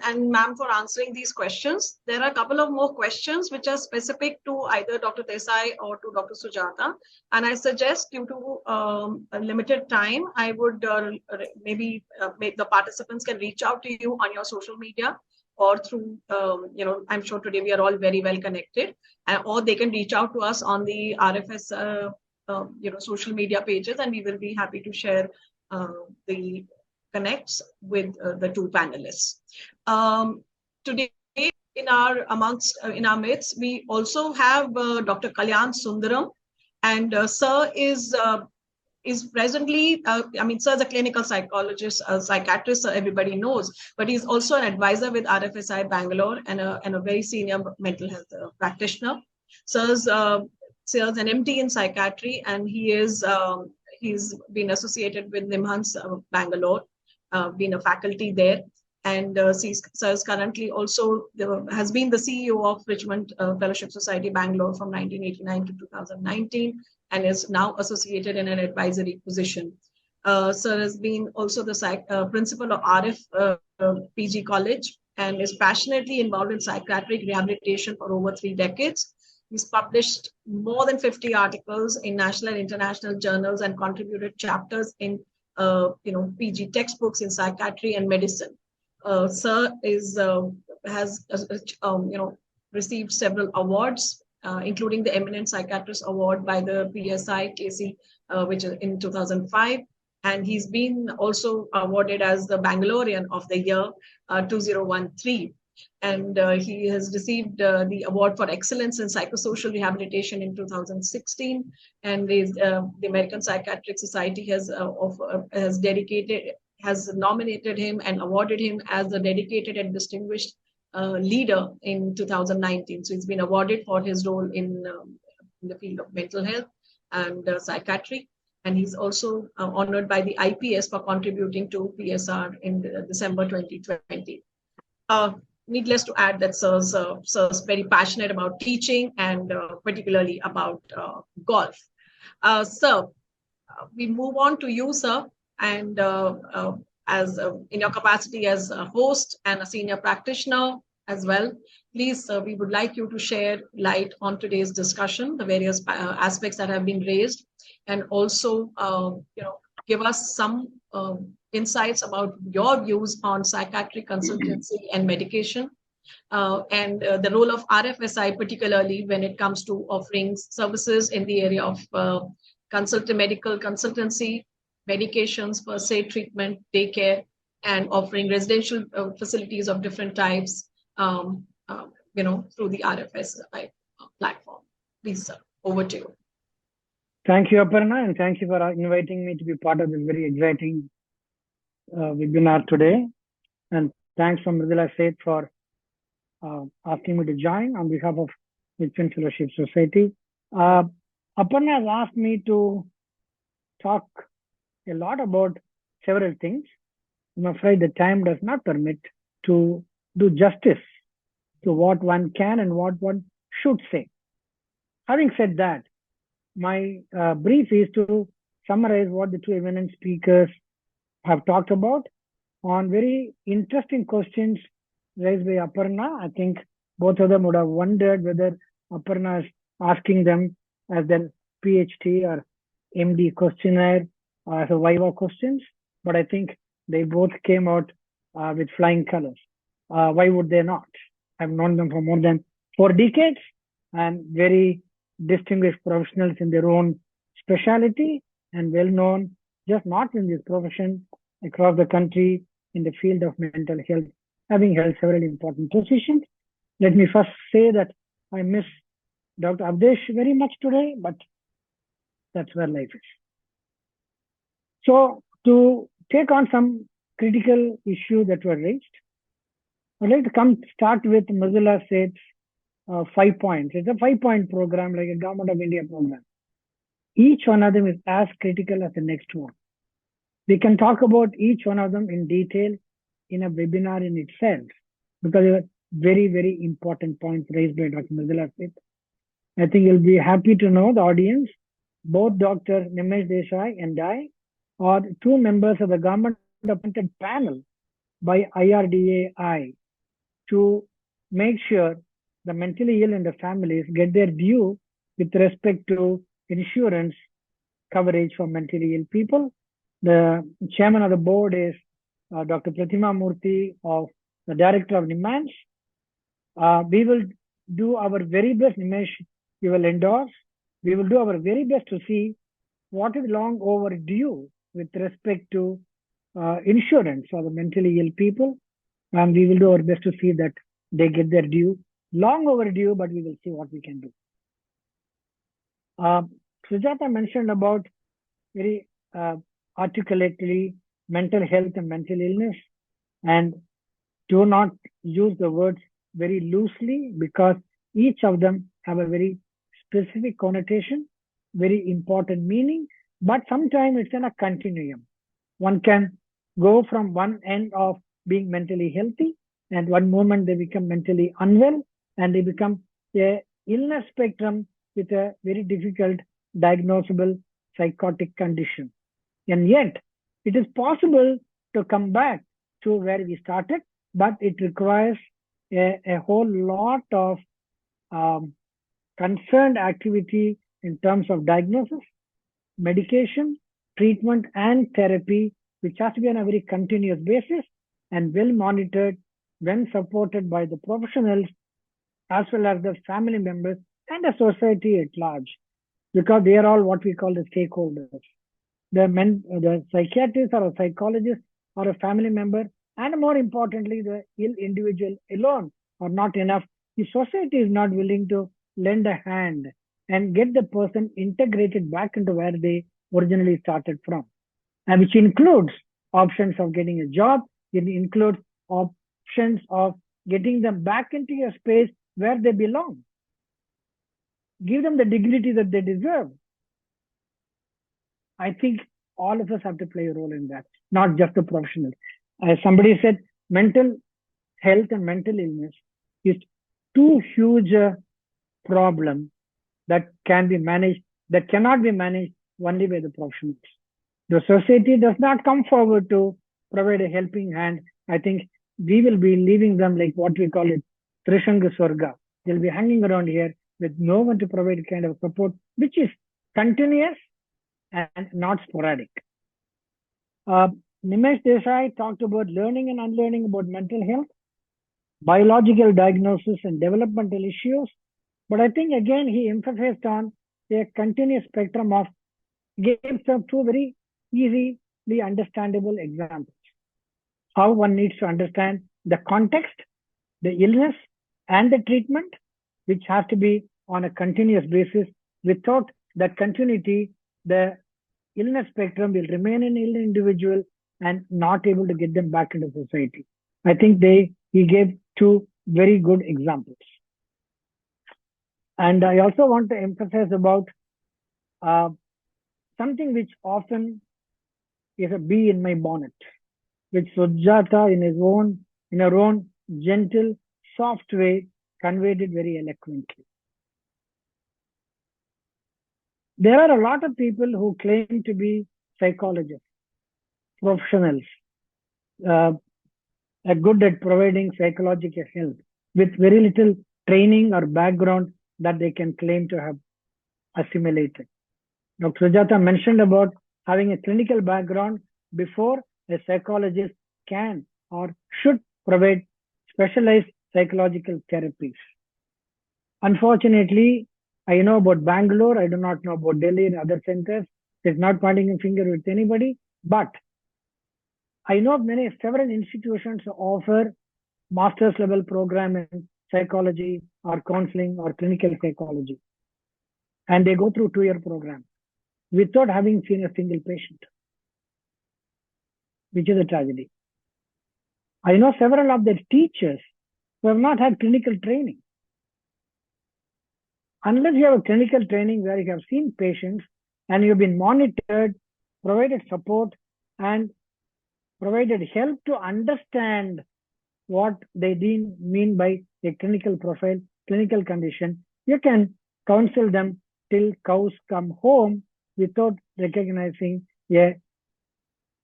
and ma'am, for answering these questions. There are a couple of more questions which are specific to either Dr. Desai or to Dr. Sujatha. And I suggest, due to a limited time, I would maybe make the participants can reach out to you on your social media, or through, I'm sure today we are all very well connected, or they can reach out to us on the RFS, social media pages, and we will be happy to share the connects with the two panelists. Today, in our midst, we also have Dr. Kalyansundaram, and sir is presently, sir is a clinical psychologist, a psychiatrist, everybody knows, but he's also an advisor with RFSI Bangalore and a very senior mental health practitioner. Sir's an MD in psychiatry, and he's been associated with Nimesh Bangalore, been a faculty there, and sir is currently also has been the CEO of Richmond Fellowship Society Bangalore from 1989 to 2019, and is now associated in an advisory position. Sir has been also the principal of RF PG College, and is passionately involved in psychiatric rehabilitation for over 3 decades. He's published more than 50 articles in national and international journals, and contributed chapters in PG textbooks in psychiatry and medicine. Sir has received several awards, including the Eminent Psychiatrist Award by the PSI KC, which is in 2005. And he's been also awarded as the Bangalorean of the Year 2013. And he has received the award for excellence in psychosocial rehabilitation in 2016. And the American Psychiatric Society has nominated him and awarded him as a dedicated and distinguished leader in 2019. So he's been awarded for his role in the field of mental health and psychiatry. And he's also honored by the IPS for contributing to PSR in December 2020. Needless to add that Sir's very passionate about teaching, and particularly about golf. Sir, we move on to you, sir, and as in your capacity as a host and a senior practitioner as well. Please, we would like you to share light on today's discussion, the various aspects that have been raised, and also, give us some insights about your views on psychiatric consultancy and medication, and the role of RFSI, particularly when it comes to offering services in the area of medical consultancy, medications, first aid treatment, daycare, and offering residential facilities of different types, through the RFSI platform. Please, sir, over to you. Thank you, Aparna, and thank you for inviting me to be part of this very exciting webinar today. And thanks from Mridula Seth for asking me to join on behalf of Richmond Fellowship Society. Aparna has asked me to talk a lot about several things. I'm afraid the time does not permit to do justice to what one can and what one should say. Having said that, my brief is to summarize what the two eminent speakers have talked about on very interesting questions raised by Aparna. I think both of them would have wondered whether Aparna is asking them as their PhD or MD questionnaire or as a Viva questions, but I think they both came out with flying colors. Why would they not? I've known them for more than 4 decades and very distinguished professionals in their own specialty and well known, just not in this profession, across the country in the field of mental health, having held several important positions. Let me first say that I miss Dr. Avdesh very much today, but that's where life is. So to take on some critical issues that were raised, I'd like to start with Mridula Seth's 5 points. It's a 5-point program, like a Government of India program. Each one of them is as critical as the next one. We can talk about each one of them in detail in a webinar in itself, because they are very, very important points raised by Dr. Mridula Seth. I think you'll be happy to know, the audience, both Dr. Nimesh Desai and I are 2 members of the government appointed panel by IRDAI to make sure the mentally ill and the families get their due with respect to insurance coverage for mentally ill people. The chairman of the board is Dr. Pratima Murthy, of the director of Nimesh. We will do our very best, Nimesh, we will endorse. We will do our very best to see what is long overdue with respect to insurance for the mentally ill people. And we will do our best to see that they get their due. Long overdue, but we will see what we can do. Sujatha mentioned about very articulately mental health and mental illness, and do not use the words very loosely, because each of them have a very specific connotation, very important meaning, but sometimes it's in a continuum. One can go from one end of being mentally healthy, and one moment they become mentally unwell, and they become a illness spectrum with a very difficult diagnosable psychotic condition. And yet, it is possible to come back to where we started, but it requires a whole lot of concerned activity in terms of diagnosis, medication, treatment, and therapy, which has to be on a very continuous basis and well monitored when supported by the professionals as well as the family members and the society at large, because they are all what we call the stakeholders. The psychiatrist or a psychologist or a family member, and more importantly, the ill individual alone are not enough. The society is not willing to lend a hand and get the person integrated back into where they originally started from, and which includes options of getting a job. It includes options of getting them back into a space where they belong. Give them the dignity that they deserve. I think all of us have to play a role in that, not just the professionals. As somebody said, mental health and mental illness is 2 huge problems that can be managed, that cannot be managed only by the professionals. The society does not come forward to provide a helping hand. I think we will be leaving them like what we call it, Trishanga Swarga. They'll be hanging around here with no one to provide kind of support, which is continuous and not sporadic. Nimesh Desai talked about learning and unlearning about mental health, biological diagnosis and developmental issues. But I think again, he emphasized on a continuous spectrum of, gave some two very easily understandable examples. How one needs to understand the context, the illness and the treatment, which has to be on a continuous basis. Without that continuity, the illness spectrum will remain an ill individual and not able to get them back into society. I think he gave two very good examples. And I also want to emphasize about something which often is a bee in my bonnet, which Sujatha in her own gentle, soft way conveyed it very eloquently. There are a lot of people who claim to be psychologists, professionals, are good at providing psychological help with very little training or background that they can claim to have assimilated. Dr. Sujatha mentioned about having a clinical background before a psychologist can or should provide specialized psychological therapies. Unfortunately, I know about Bangalore. I do not know about Delhi and other centers. It's not pointing a finger with anybody, but I know several institutions offer master's level program in psychology or counseling or clinical psychology. And they go through 2-year program without having seen a single patient, which is a tragedy. I know several of their teachers who have not had clinical training. Unless you have a clinical training where you have seen patients and you've been monitored, provided support and provided help to understand what they mean by a clinical profile, clinical condition, you can counsel them till cows come home without recognizing a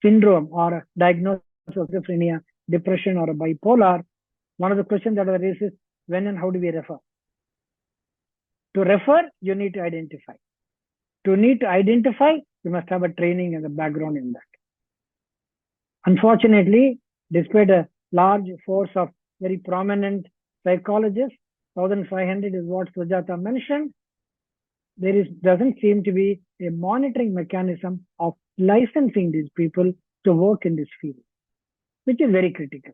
syndrome or a diagnosis of schizophrenia, depression, or a bipolar. One of the questions that are raised is when and how do we refer? To refer, you need to identify. To need to identify, you must have a training and a background in that. Unfortunately, despite a large force of very prominent psychologists, 1,500 is what Sujatha mentioned, there doesn't seem to be a monitoring mechanism of licensing these people to work in this field, which is very critical.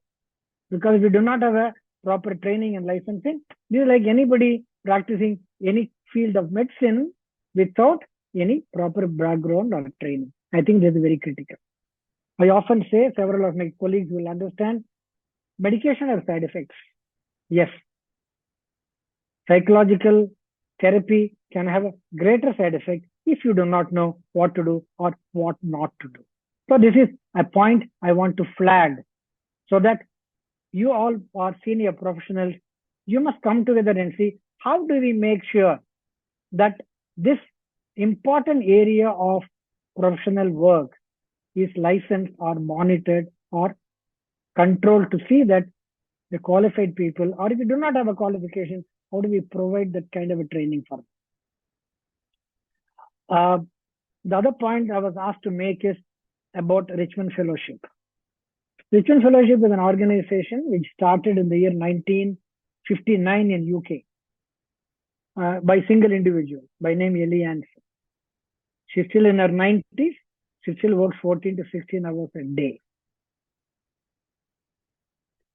Because if we do not have a proper training and licensing, this is like anybody practicing any field of medicine without any proper background or training. I think this is very critical. I often say, several of my colleagues will understand, medication has side effects. Yes. Psychological therapy can have a greater side effect if you do not know what to do or what not to do. So this is a point I want to flag so that you all are senior professionals. You must come together and see how do we make sure that this important area of professional work is licensed or monitored or controlled to see that the qualified people, or if you do not have a qualification, how do we provide that kind of a training for them? The other point I was asked to make is about Richmond Fellowship. Richmond Fellowship is an organization which started in the year 1959 in UK by a single individual by name Ellie Anson. She's still in her 90s. She still works 14 to 16 hours a day.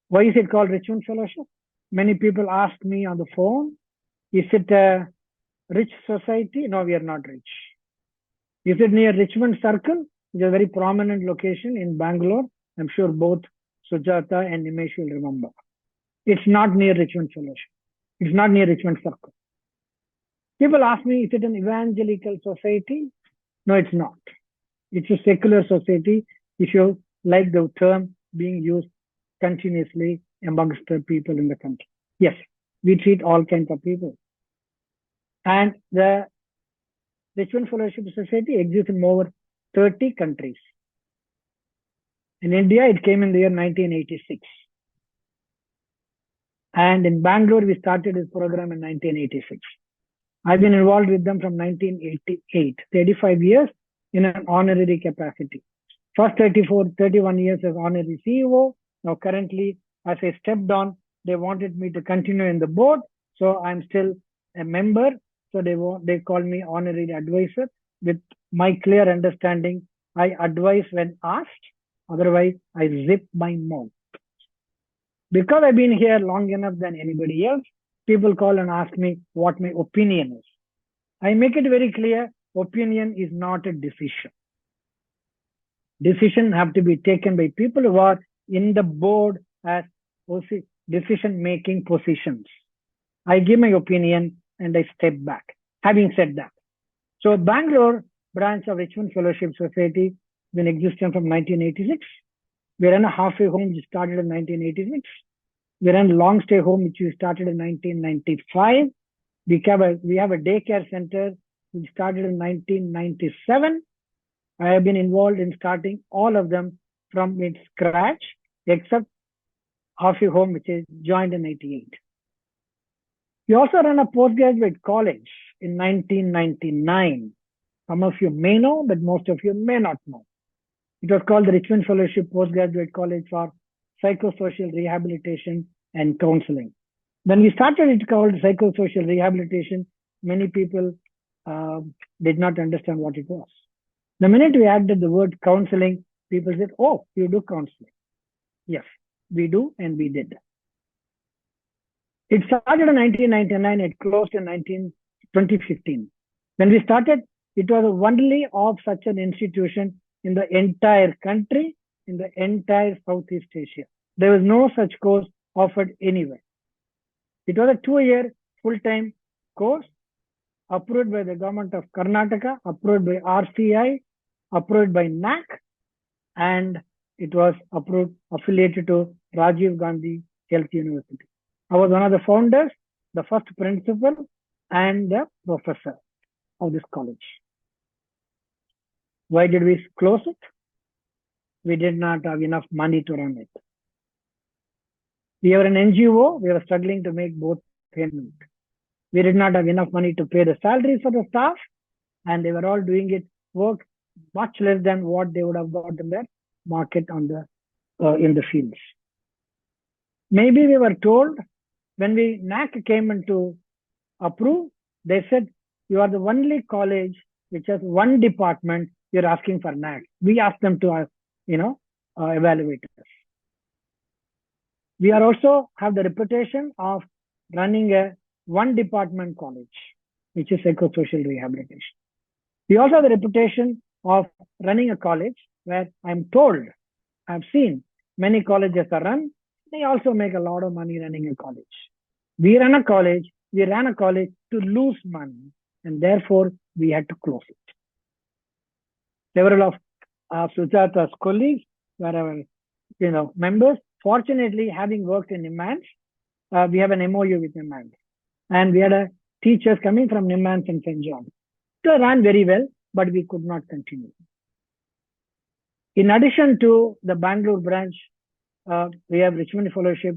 Why is it called Richmond Fellowship? Many people ask me on the phone, is it a rich society? No, we are not rich. Is it near Richmond Circle? It's a very prominent location in Bangalore. I'm sure both Sujatha and Nimesh will remember. It's not near Richmond Fellowship. It's not near Richmond Circle. People ask me, is it an evangelical society? No, it's not. It's a secular society, if you like the term being used continuously amongst the people in the country. Yes, we treat all kinds of people. And the Richmond Fellowship Society exists in over 30 countries. In India, it came in the year 1986. And in Bangalore, we started this program in 1986. I've been involved with them from 1988, 35 years in an honorary capacity. First 31 years as honorary CEO. Now currently, as I stepped on, they wanted me to continue in the board. So I'm still a member. So they call me honorary advisor. With my clear understanding, I advise when asked. Otherwise, I zip my mouth. Because I've been here long enough than anybody else, people call and ask me what my opinion is. I make it very clear, opinion is not a decision. Decisions have to be taken by people who are in the board as decision-making positions. I give my opinion and I step back. Having said that, so Bangalore branch of Richmond Fellowship Society been existing from 1986. We run a halfway home which started in 1986. We run long stay home which we started in 1995. We have a daycare center which started in 1997. I have been involved in starting all of them from its scratch, except halfway home which is joined in 1998. We also run a postgraduate college in 1999. Some of you may know, but most of you may not know. It was called the Richmond Fellowship Postgraduate College for Psychosocial Rehabilitation and Counseling. When we started it called Psychosocial Rehabilitation, many people did not understand what it was. The minute we added the word counseling, people said, oh, you do counseling. Yes, we do, and we did. It started in 1999, it closed in 2015. When we started, it was only of such an institution in the entire country, in the entire Southeast Asia. There was no such course offered anywhere. It was a 2-year full-time course approved by the government of Karnataka, approved by RCI, approved by NAC, and it was approved, affiliated to Rajiv Gandhi Health University. I was one of the founders, the first principal, and the professor of this college. Why did we close it? We did not have enough money to run it. We were an NGO. We were struggling to make both payment. We did not have enough money to pay the salaries for the staff, and they were all doing it work much less than what they would have got in their market on the in the fields. Maybe we were told when NAC came in to approve, they said, you are the only college which has one department, you're asking for NAC. We asked them to, evaluate us. We are also have the reputation of running a one department college, which is psychosocial rehabilitation. We also have the reputation of running a college where I'm told, I've seen many colleges are run, they also make a lot of money running a college. We ran a college to lose money, and therefore we had to close it. Several of Sujatha's colleagues were our members. Fortunately, having worked in IHBAS, we have an MOU with IHBAS. And we had teachers coming from IHBAS and St. John. It ran very well, but we could not continue. In addition to the Bangalore branch, we have Richmond Fellowship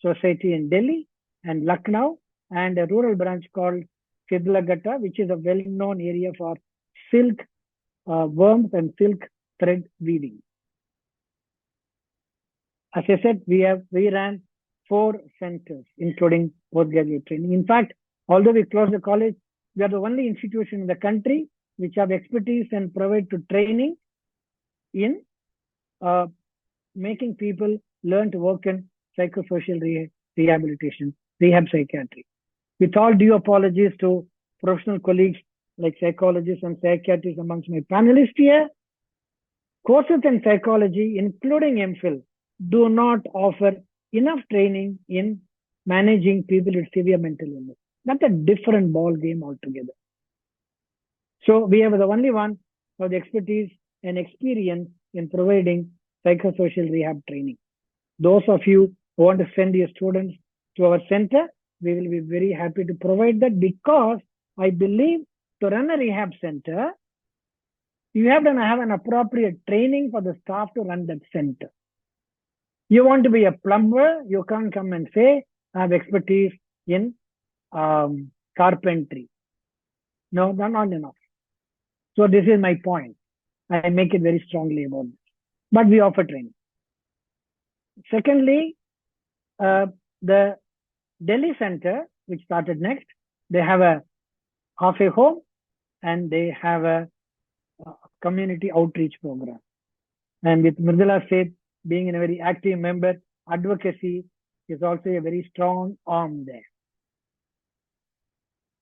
Society in Delhi and Lucknow, and a rural branch called Sidlagatta, which is a well-known area for silk worms and silk thread weaving. As I said, we ran 4 centers, including postgraduate training. In fact, although we closed the college, we are the only institution in the country which have expertise and provide to training in making people learn to work in psychosocial rehabilitation, rehab psychiatry. With all due apologies to professional colleagues like psychologists and psychiatrists amongst my panelists here, courses in psychology, including MPhil, do not offer enough training in managing people with severe mental illness. That's a different ball game altogether. So we have the only one for the expertise and experience in providing psychosocial rehab training. Those of you who want to send your students to our center, we will be very happy to provide that, because I believe to run a rehab center, you have to have an appropriate training for the staff to run that center. You want to be a plumber, you can't come and say, I have expertise in carpentry. No, that's not enough. So this is my point. I make it very strongly about this. But we offer training. Secondly, the Delhi center, which started next, they have a halfway home and they have a community outreach program. And with Mridula Seth being a very active member, advocacy is also a very strong arm there.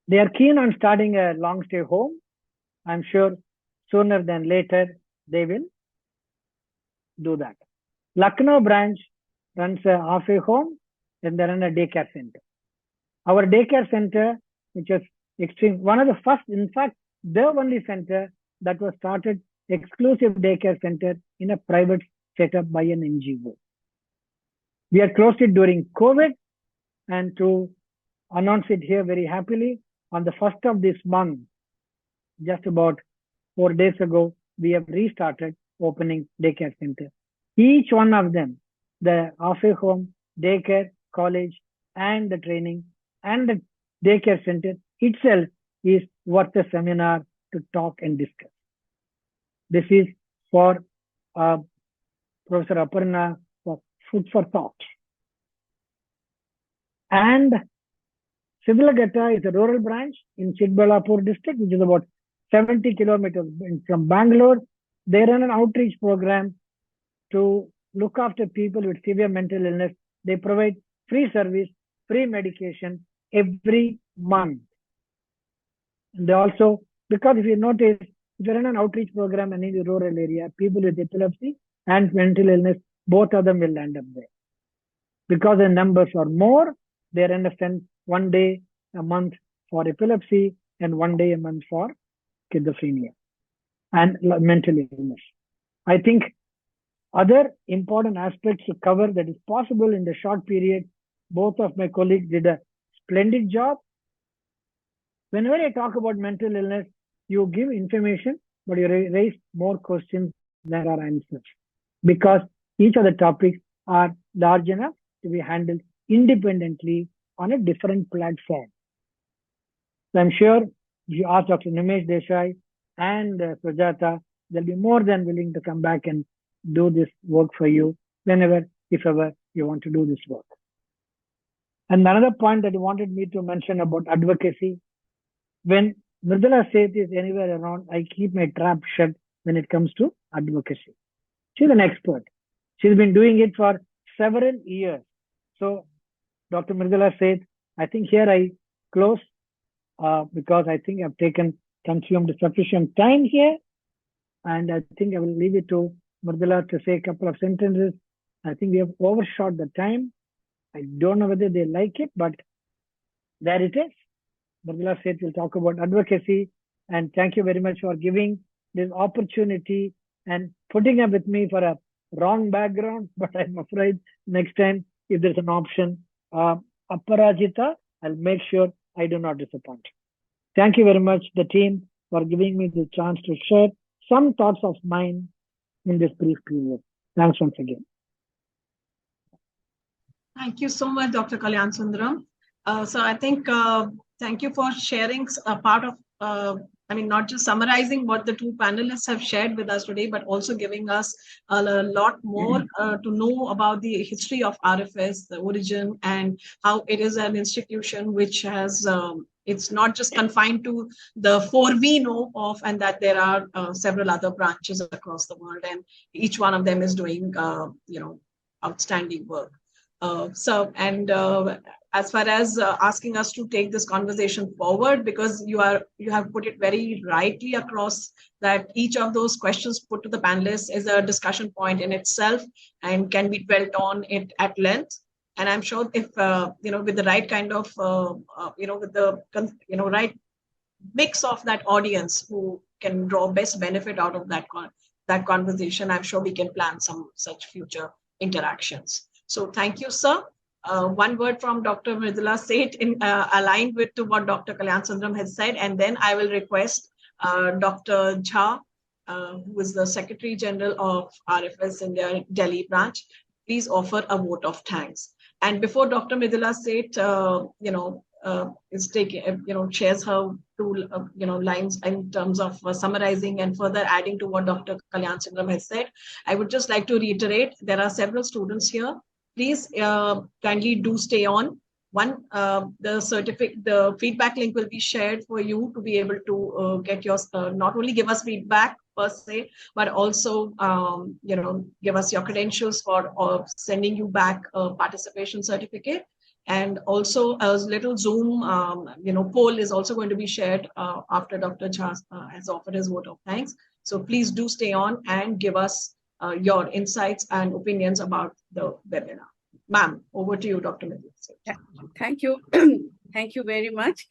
They are keen on starting a long stay home. I'm sure sooner than later they will do that. Lucknow branch runs a halfway home and they run a daycare center. Our daycare center, which is extreme, one of the first, in fact, the only center that was started exclusive daycare center in a private setup by an NGO. We had closed it during COVID, and to announce it here very happily, on the 1st of this month, just about 4 days ago, we have restarted opening daycare center. Each one of them, the halfway home, daycare, college, and the training, and the daycare center itself is worth a seminar to talk and discuss. This is for Professor Aparna for food for thought. And Sivalagata is a rural branch in Chikbalapur district, which is about 70 kilometers from Bangalore. They run an outreach program to look after people with severe mental illness. They provide free service, free medication every month. And they also, because if you notice, if you run an outreach program in the rural area, people with epilepsy and mental illness, both of them will end up there. Because the numbers are more, they understand 1 day a month for epilepsy and 1 day a month for schizophrenia and mental illness. I think other important aspects to cover that is possible in the short period, both of my colleagues did a splendid job. Whenever I talk about mental illness, you give information, but you raise more questions than are answers, because each of the topics are large enough to be handled independently on a different platform. So I'm sure if you ask Dr. Nimesh Desai and Sujatha, they'll be more than willing to come back and do this work for you whenever, if ever, you want to do this work. And another point that you wanted me to mention about advocacy, when Mridula Seth is anywhere around, I keep my trap shut when it comes to advocacy. She's an expert. She's been doing it for several years. So, Dr. Mridula Seth, I think here I close because I think I've consumed sufficient time here. And I think I will leave it to Mridula to say a couple of sentences. I think we have overshot the time. I don't know whether they like it, but there it is. Mridula Seth will talk about advocacy. And thank you very much for giving this opportunity and putting up with me for a wrong background. But I'm afraid next time, if there's an option, Aparajita, I'll make sure I do not disappoint. Thank you very much, the team, for giving me the chance to share some thoughts of mine in this brief period. Thanks once again. Thank you so much, Dr. Kalyansundaram. So I think, thank you for sharing a part of, not just summarizing what the two panelists have shared with us today, but also giving us a lot more to know about the history of RFS, the origin, and how it is an institution which has, it's not just confined to the 4 we know of, and that there are several other branches across the world, and each one of them is doing, outstanding work. As far as asking us to take this conversation forward, because you have put it very rightly across that each of those questions put to the panelists is a discussion point in itself and can be dwelt on it at length. And I'm sure if with the right kind of with the right mix of that audience who can draw best benefit out of that conversation, I'm sure we can plan some such future interactions. So thank you, sir. one word from Dr. Mridula Seth in aligned with to what Dr. Kalyansundaram has said, and then I will request Dr. Jha, who is the Secretary General of RFS India Delhi branch, please offer a vote of thanks. And before Dr. Mridula Seth, is taking, shares her two, lines in terms of summarizing and further adding to what Dr. Kalyansundaram has said, I would just like to reiterate, there are several students here. Please kindly do stay on. One, the feedback link will be shared for you to be able to get your, not only give us feedback per se, but also, give us your credentials for sending you back a participation certificate. And also a little Zoom, poll is also going to be shared after Dr. Jha has offered his vote of thanks. So please do stay on and give us your insights and opinions about the webinar. Ma'am, over to you, Dr. Mridula. Thank you. Thank you very much.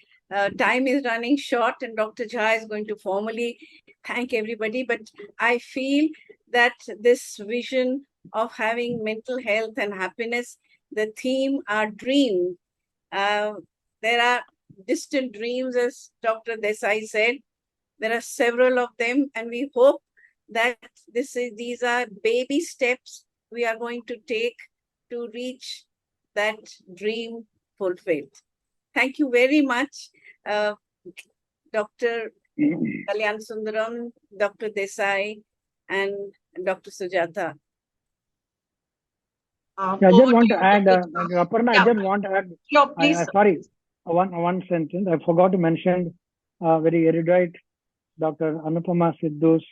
Time is running short and Dr. Jha is going to formally thank everybody. But I feel that this vision of having mental health and happiness, the theme, our dream, there are distant dreams, as Dr. Desai said. There are several of them, and we hope that these are baby steps we are going to take to reach that dream fulfilled. Thank you very much, Dr. Kalyansundaram, Dr. Desai, and Dr. Sujatha. I just want to add, Aparna, I just want to add, Sure, please. sorry, one sentence. I forgot to mention very erudite Dr. Anupama Sidhu's,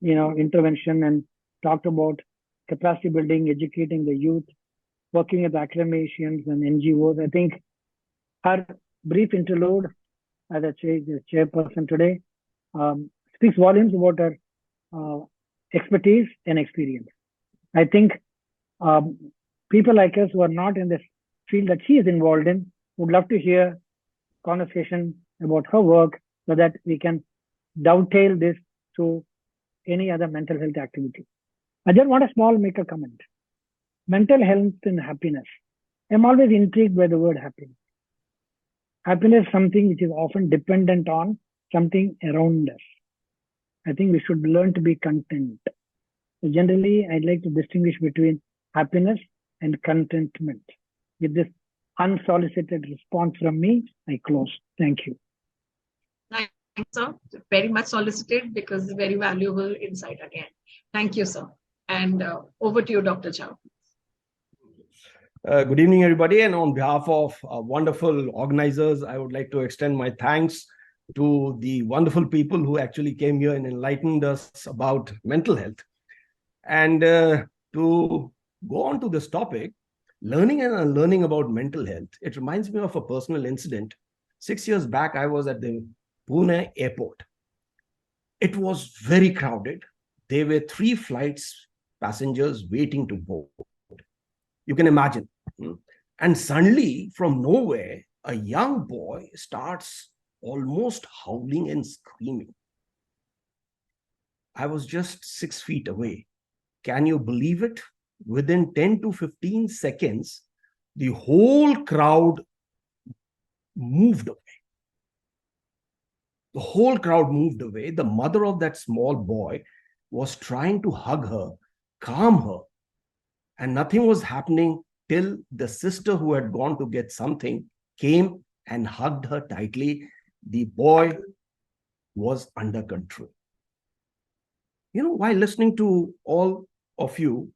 intervention, and talked about capacity building, educating the youth, working with academicians and NGOs. I think her brief interlude as a chairperson today speaks volumes about her expertise and experience. I think people like us who are not in this field that she is involved in would love to hear conversation about her work so that we can dovetail this to any other mental health activity. I just want to make a comment. Mental health and happiness. I'm always intrigued by the word happiness. Happiness is something which is often dependent on something around us. I think we should learn to be content. So generally, I'd like to distinguish between happiness and contentment. With this unsolicited response from me, I close. Thank you. Thank you, sir. Very much solicited because very valuable insight again. Thank you, sir. And over to you, Dr. Jha. Good evening, everybody. And on behalf of wonderful organizers, I would like to extend my thanks to the wonderful people who actually came here and enlightened us about mental health. And to go on to this topic, learning and unlearning about mental health, it reminds me of a personal incident. 6 years back, I was at the Pune airport. It was very crowded. There were 3 flights, passengers waiting to board. You can imagine. And suddenly, from nowhere, a young boy starts almost howling and screaming. I was just 6 feet away. Can you believe it? Within 10 to 15 seconds, the whole crowd moved away. The whole crowd moved away. The mother of that small boy was trying to hug her, calm her, and nothing was happening till the sister who had gone to get something came and hugged her tightly. The boy was under control. While listening to all of you,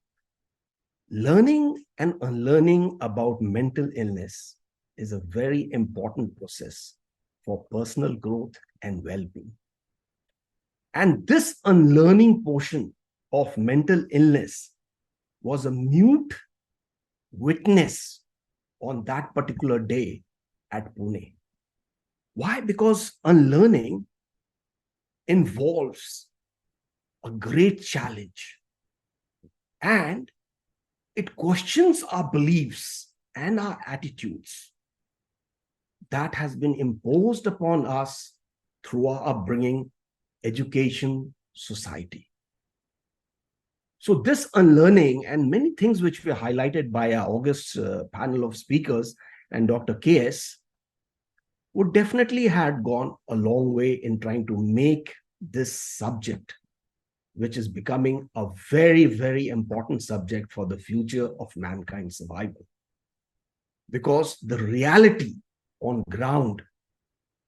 learning and unlearning about mental illness is a very important process for personal growth and well-being. And this unlearning portion of mental illness was a mute witness on that particular day at Pune. Why? Because unlearning involves a great challenge, and it questions our beliefs and our attitudes that has been imposed upon us through our upbringing, education, society. So this unlearning and many things which were highlighted by our August panel of speakers and Dr. KS would definitely had gone a long way in trying to make this subject, which is becoming a very, very important subject for the future of mankind's survival. Because the reality on ground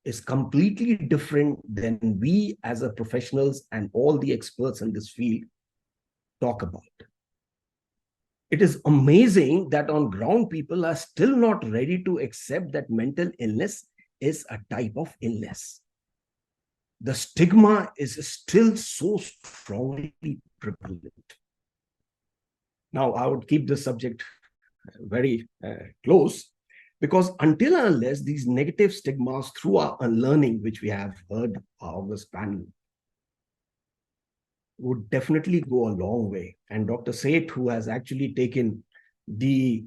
is completely different than we as a professionals and all the experts in this field talk about. It is amazing that on ground people are still not ready to accept that mental illness is a type of illness. The stigma is still so strongly prevalent. Now, I would keep this subject very close, because until and unless these negative stigmas through our unlearning, which we have heard of this panel, would definitely go a long way. And Dr. Seth, who has actually taken the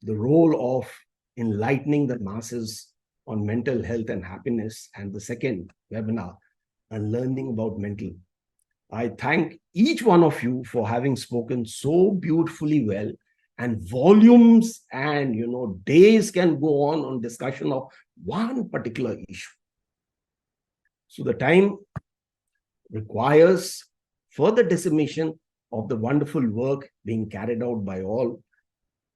role of enlightening the masses on mental health and happiness, and the second webinar, Unlearning about mental. I thank each one of you for having spoken so beautifully well, and volumes and days can go on discussion of one particular issue. So the time requires further dissemination of the wonderful work being carried out by all.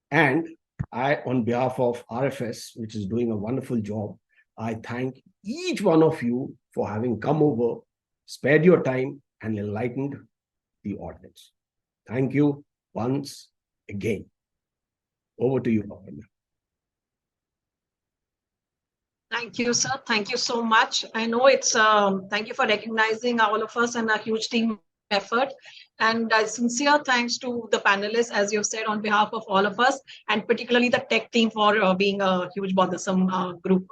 And I, on behalf of RFS, which is doing a wonderful job, I thank each one of you for having come over, spared your time, and enlightened the audience. Thank you once again. Over to you, Aparna. Thank you, sir. Thank you so much. I know it's, thank you for recognizing all of us and a huge team effort. And sincere thanks to the panelists, as you've said, on behalf of all of us, and particularly the tech team for being a huge bothersome group.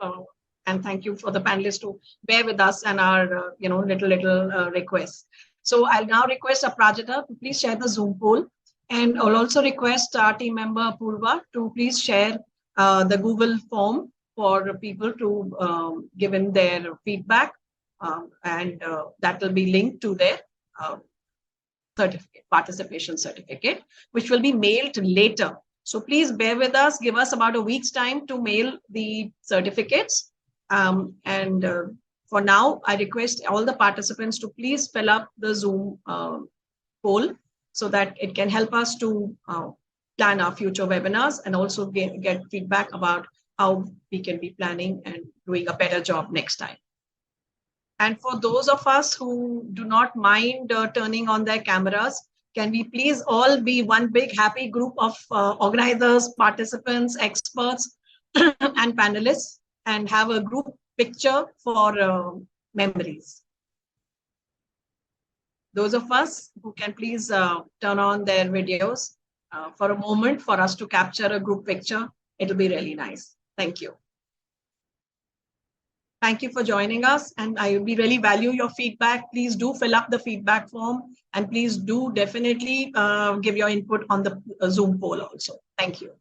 And thank you for the panelists to bear with us and our, little requests. So I'll now request Aprajita to please share the Zoom poll. And I'll also request our team member Purva to please share the Google form for people to give in their feedback, and that will be linked to their certificate, participation certificate, which will be mailed later. So please bear with us, give us about a week's time to mail the certificates. For now, I request all the participants to please fill up the Zoom poll so that it can help us to plan our future webinars and also get feedback about how we can be planning and doing a better job next time. And for those of us who do not mind turning on their cameras, can we please all be one big happy group of organizers, participants, experts, and panelists, and have a group picture for memories. Those of us who can please turn on their videos for a moment for us to capture a group picture, it'll be really nice. Thank you. Thank you for joining us, and I really value your feedback. Please do fill up the feedback form, and please do definitely give your input on the Zoom poll also. Thank you.